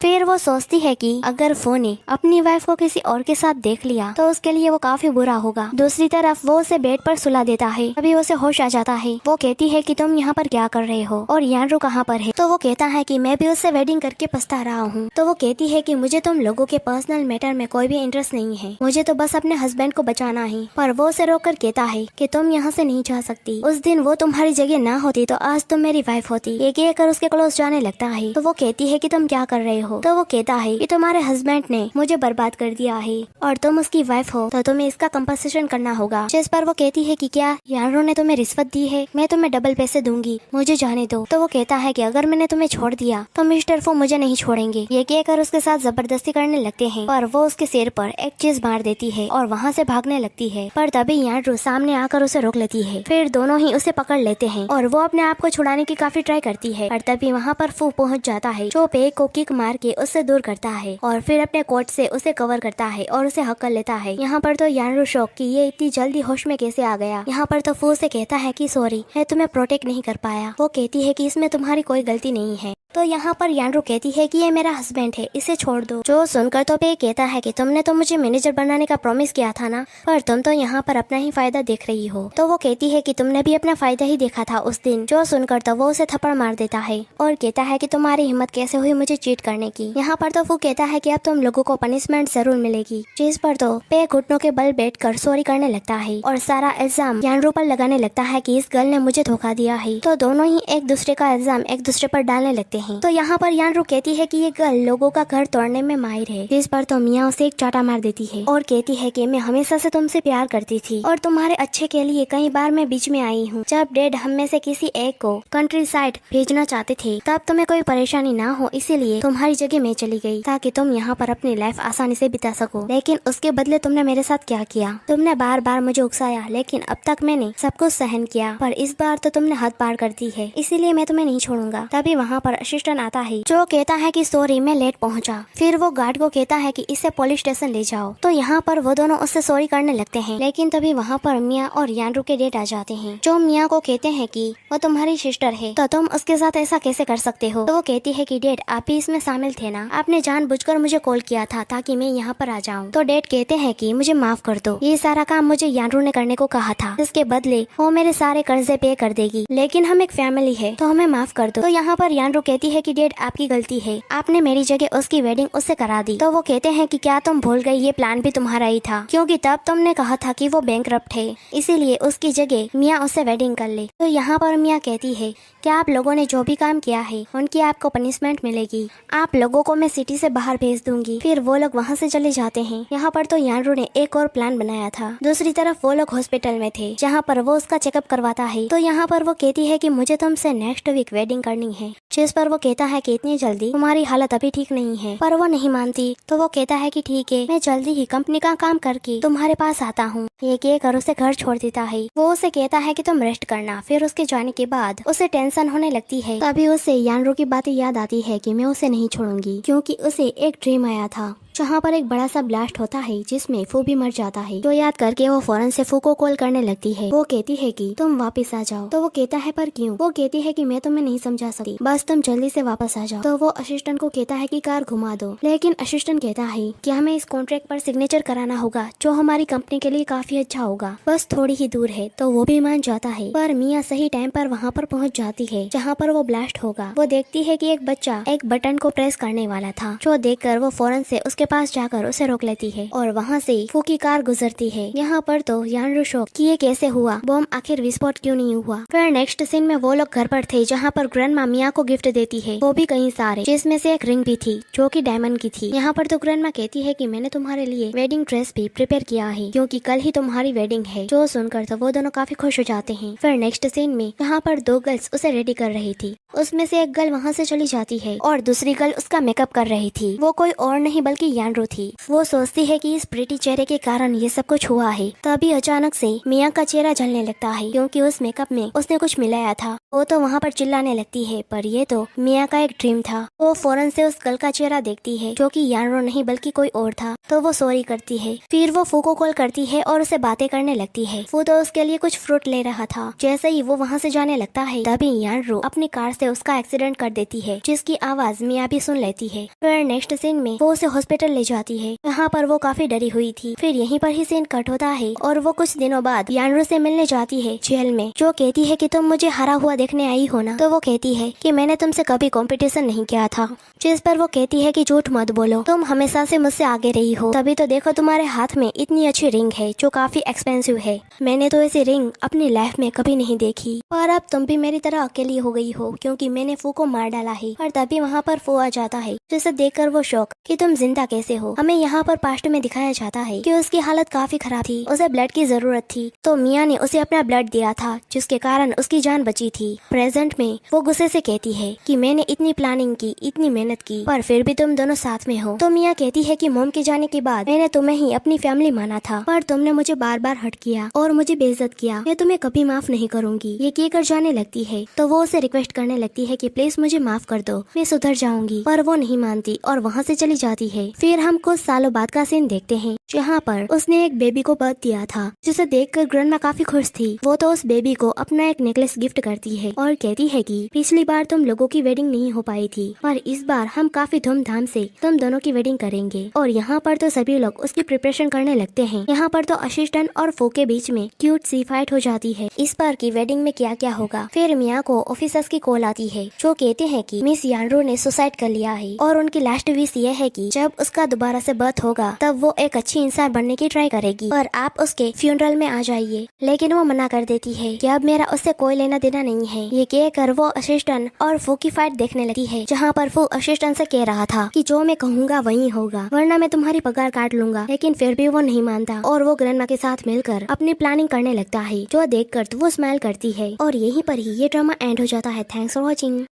फिर वो सोचती है कि अगर फो ने अपनी वाइफ को किसी और के साथ देख लिया तो उसके लिए वो काफी बुरा होगा। दूसरी तरफ वो उसे बेड पर सुला देता है, तभी उसे होश आ जाता है। वो कहती है कि तुम यहाँ पर क्या कर रहे हो और यानरू कहाँ पर है। तो वो कहता है कि मैं भी उससे वेडिंग करके पछता रहा हूँ। तो वो कहती है कि मुझे तुम लोगों के पर्सनल मैटर में कोई भी इंटरेस्ट नहीं है, मुझे तो बस अपने हस्बैंड को बचाना है। पर वो उसे रोक कर कहता है कि तुम यहाँ से नहीं जा सकती, उस दिन वो तुम्हारी जगह ना होती तो आज तुम मेरी वाइफ होती। ये कहकर उसके क्लोज जाने लगता है। तो वो कहती है कि तुम क्या कर रहे हो। तो वो कहता है कि तुम्हारे हस्बैंड ने मुझे बर्बाद कर दिया है और तुम उसकी वाइफ हो, तो तुम्हें इसका कंपनसेशन करना होगा। जिस पर वो कहती है कि क्या यानरू ने तुम्हें रिश्वत दी है, मैं तुम्हें डबल पैसे दूंगी, मुझे जाने दो। तो वो कहता है कि अगर मैंने तुम्हें छोड़ दिया तो मिस्टर फो मुझे नहीं छोड़ेंगे। ये कहकर उसके साथ जबरदस्ती करने लगते हैं, पर वो उसके सिर पर एक चीज मार देती है और वहाँ से भागने लगती है। पर तभी यानरू सामने आकर उसे रोक लेती है। फिर दोनों ही उसे पकड़ लेते हैं और वो अपने आप को छुड़ाने की काफी ट्राई करती है, पर तभी वहाँ पर फू पहुँच जाता है, जो पे को किक मार के उससे दूर करता है और फिर अपने कोट से उसे कवर करता है और उसे हक कर लेता है। यहाँ पर तो यानरू शॉक कि ये इतनी जल्दी होश में कैसे आ गया। यहाँ पर तो फू से कहता है कि सॉरी, मैं तुम्हें प्रोटेक्ट नहीं कर पाया। वो कहती है कि इसमें तुम्हारी कोई गलती नहीं है। तो यहाँ पर यानरू कहती है कि ये मेरा हस्बैंड है, इसे छोड़ दो। जो सुनकर तो पे कहता है कि तुमने तो मुझे मैनेजर बनाने का प्रॉमिस किया था ना, पर तुम तो यहाँ पर अपना ही फायदा देख रही हो। तो वो कहती है कि तुमने भी अपना फायदा ही देखा था उस दिन। जो सुनकर तो वो उसे थप्पड़ मार देता है और कहता है कि तुम्हारी हिम्मत कैसे हुई मुझे चीट करने की। यहाँ पर तो वो कहता है कि अब तुम लोगों को पनिशमेंट जरूर मिलेगी। जिस पर तो पे घुटनों के बल बैठकर सॉरी करने लगता है और सारा इल्जाम यानरू पर लगाने लगता है कि इस गर्ल ने मुझे धोखा दिया है। तो दोनों ही एक दूसरे का इल्जाम एक दूसरे पर डालने लगते हैं। तो यहाँ पर यानरू कहती है कि ये गर्ल लोगों का घर तोड़ने में माहिर है। जिस पर तो मिया उसे एक चाटा मार देती है और कहती है कि मैं हमेशा से तुमसे प्यार करती थी और तुम्हारे अच्छे के लिए कई बार मैं बीच में आई हूँ। जब डैड हम में से किसी एक को कंट्री साइड भेजना चाहते थे तब तुम्हें कोई परेशानी ना हो, इसीलिए तुम्हारी जगह मैं चली गई ताकि तुम यहाँ पर अपनी लाइफ आसानी से बिता सको। लेकिन उसके बदले तुमने मेरे साथ क्या किया? तुमने बार बार मुझे उकसाया, लेकिन अब तक मैंने सब कुछ सहन किया, पर इस बार तो तुमने हद पार कर दी है, इसीलिए मैं तुम्हें नहीं छोड़ूंगा। तभी वहाँ पर असिस्टेंट आता है जो कहता है कि सॉरी मैं लेट पहुँचा। फिर वो गार्ड को कहता है कि इसे पुलिस स्टेशन ले जाओ। तो यहाँ पर वो दोनों उससे सॉरी करने लगते हैं, लेकिन तभी वहाँ पर मिया और यानरू के डैड आ जाते हैं जो मिया को कहते हैं कि वो तुम्हारी सिस्टर है तो तुम उसके साथ ऐसा कैसे कर सकते हो। तो वो कहती है कि डैड आप भी इसमें शामिल थे ना, आपने जानबूझकर मुझे कॉल किया था ताकि मैं यहाँ पर आ जाऊँ। तो डैड कहते हैं कि मुझे माफ कर दो, ये सारा काम मुझे यानरू ने करने को कहा था, इसके बदले वो मेरे सारे कर्जे पे कर देगी, लेकिन हम एक फैमिली है तो हमें माफ कर दो। तो यहाँ पर यानरू कहती है कि डैड आपकी गलती है, आपने मेरी जगह उसकी वेडिंग उससे करा दी। तो वो कहते हैं कि क्या तुम भूल गई ये प्लान भी तुम्हारा ही था, क्योंकि तब तुमने कहा था कि वो बैंकरप्ट है, इसीलिए उसकी जगह मिया उससे वेडिंग कर ले। तो यहाँ पर मिया कहती है कि आप लोगों ने जो भी काम किया है उनकी आपको पनिशमेंट मिलेगी, आप लोगों को मैं सिटी से बाहर भेज दूंगी। फिर वो लोग वहाँ से चले जाते हैं। यहाँ पर तो यानरू ने एक और प्लान बनाया था। दूसरी तरफ वो लोग हॉस्पिटल में थे जहाँ पर वो उसका चेकअप करवाता है। तो यहाँ पर वो कहती है कि मुझे तुमसे नेक्स्ट वीक वेडिंग करनी है, जिस पर वो कहता है कि इतनी जल्दी, तुम्हारी हालत अभी ठीक नहीं है। पर वो नहीं मानती। तो वो कहता है कि ठीक है, मैं जल्दी ही कंपनी का काम करके तुम्हारे पास आता हूँ। ये कहकर उसे घर छोड़ देता है। वो उसे कहता है कि तुम रेस्ट करना। फिर उसके जाने के बाद उसे टेंशन होने लगती है। तभी उसे यानरू की बातें याद आती है कि मैं उसे नहीं छोड़ूंगी, क्योंकि उसे एक ड्रीम आया था जहाँ पर एक बड़ा सा ब्लास्ट होता है जिसमें फू भी मर जाता है। जो याद करके वो फौरन से फू को कॉल करने लगती है। वो कहती है कि तुम वापस आ जाओ। तो वो कहता है पर क्यों? वो कहती है कि मैं तुम्हें नहीं समझा सकती, बस तुम जल्दी से वापस आ जाओ। तो वो असिस्टेंट को कहता है कि कार घुमा दो, लेकिन असिस्टेंट कहता है कि हमें इस कॉन्ट्रैक्ट पर सिग्नेचर कराना होगा जो हमारी कंपनी के लिए काफी अच्छा होगा, बस थोड़ी ही दूर है। तो वो भी मान जाता है, पर मिया सही टाइम पर वहाँ पर पहुँच जाती है जहाँ पर वो ब्लास्ट होगा। वो देखती है कि एक बच्चा एक बटन को प्रेस करने वाला था, जो देखकर वो फौरन से उसके पास जाकर उसे रोक लेती है और वहाँ से फू की कार गुजरती है। यहाँ पर तो यानरू शॉक कि ये कैसे हुआ, बम आखिर विस्फोट क्यों नहीं हुआ। फिर नेक्स्ट सीन में वो लोग घर पर थे जहाँ पर ग्रैंडमा मिया को गिफ्ट देती है, वो भी कई सारे, जिसमें से एक रिंग भी थी जो कि डायमंड की थी। यहाँ पर तो ग्रैंडमा कहती है कि मैंने तुम्हारे लिए वेडिंग ड्रेस भी प्रिपेयर किया है, क्योंकि कल ही तुम्हारी वेडिंग है। जो सुनकर तो वो दोनों काफी खुश हो जाते हैं। फिर नेक्स्ट सीन में यहाँ पर दो गर्ल्स उसे रेडी कर रही थी, उसमें से एक गर्ल वहाँ से चली जाती है और दूसरी गर्ल उसका मेकअप कर रही थी। वो कोई और नहीं बल्कि यानरू थी। वो सोचती है कि इस प्रीटी चेहरे के कारण ये सब कुछ हुआ है। तभी अचानक से मिया का चेहरा जलने लगता है, क्योंकि उस मेकअप में उसने कुछ मिलाया था। वो तो वहाँ पर चिल्लाने लगती है, पर ये तो मिया का एक ड्रीम था। वो फौरन से उस गर्ल का चेहरा देखती है जो कि यानरू नहीं बल्कि कोई और था। तो वो सॉरी करती है। फिर वो फू को कॉल करती है और उसे बातें करने लगती है। फू तो उसके लिए कुछ फ्रूट ले रहा था। जैसे ही वो वहाँ से जाने लगता है तभी यानरू अपनी कार से उसका एक्सीडेंट कर देती है, जिसकी आवाज मिया भी सुन लेती है। फिर नेक्स्ट सीन में वो उसे हॉस्पिटल ले जाती है। यहाँ पर वो काफी डरी हुई थी। फिर यहीं पर ही सीन कट होता है और वो कुछ दिनों बाद यानरू से मिलने जाती है जेल में। जो कहती है कि तुम मुझे हरा हुआ देखने आई हो ना। तो वो कहती है कि मैंने तुमसे कभी कंपटीशन नहीं किया था। जिस पर वो कहती है कि झूठ मत बोलो, तुम हमेशा से मुझसे आगे रही हो। तभी तो देखो तुम्हारे हाथ में इतनी अच्छी रिंग है जो काफी एक्सपेंसिव है। मैंने तो ऐसी रिंग अपनी लाइफ में कभी नहीं देखी। पर अब तुम भी मेरी तरह अकेली हो गई हो, क्योंकि मैंने फू को मार डाला है। और तभी वहाँ पर फू आ जाता है, जिसे देखकर वो शौक कि तुम जिंदा कैसे हो। हमें यहाँ पर पास्ट में दिखाया जाता है कि उसकी हालत काफी खराब थी, उसे ब्लड की जरूरत थी। तो मिया ने उसे अपना ब्लड दिया था, जिसके कारण उसकी जान बची थी। प्रेजेंट में वो गुस्से से कहती है कि मैंने इतनी प्लानिंग की, इतनी मेहनत की, पर फिर भी तुम दोनों साथ में हो। तो मिया कहती है कि मॉम के जाने के बाद मैंने तुम्हें ही अपनी फैमिली माना था, पर तुमने मुझे बार बार हर्ट किया और मुझे बेइज्जत किया। मैं तुम्हें कभी माफ नहीं करूंगी। ये कहकर जाने लगती है। तो वो उसे रिक्वेस्ट करने लगती है कि प्लीज मुझे माफ कर दो, मैं सुधर जाऊंगी। पर वो नहीं मानती और वहाँ से चली जाती है। फिर हम कुछ सालों बाद का सीन देखते हैं जहाँ पर उसने एक बेबी को बर्थ दिया था, जिसे देखकर ग्रैंडमा काफी खुश थी। वो तो उस बेबी को अपना एक नेकलेस गिफ्ट करती है और कहती है कि पिछली बार तुम लोगों की वेडिंग नहीं हो पाई थी, पर इस बार हम काफी धूमधाम से तुम दोनों की वेडिंग करेंगे। और यहाँ पर तो सभी लोग उसकी प्रिपरेशन करने लगते हैं। यहाँ पर तो असिस्टेंट और फो के बीच में क्यूट सी फाइट हो जाती है। इस बार की वेडिंग में क्या क्या होगा। फिर मिया को ऑफिसर्स की कॉल आती है जो कहते हैं कि मिस यानरो ने सुसाइड कर लिया है और उनकी लास्ट विश ये है कि जब उसका दोबारा से बर्थ होगा तब वो एक अच्छी इंसान बनने की ट्राई करेगी, पर आप उसके फ्यूनरल में आ जाइए। लेकिन वो मना कर देती है कि अब मेरा उससे कोई लेना देना नहीं है। ये कहकर वो असिस्टेंट और फू की फाइट देखने लगती है, जहाँ पर फू असिस्टेंट से कह रहा था कि जो मैं कहूँगा वही होगा, वरना मैं तुम्हारी पगार काट लूंगा। लेकिन फिर भी वो नहीं मानता और वो ग्रैंडमा के साथ मिलकर अपनी प्लानिंग करने लगता है, जो देखकर तो वो स्माइल करती है। और यहीं पर ही ये ड्रामा एंड हो जाता है। Thanks for watching.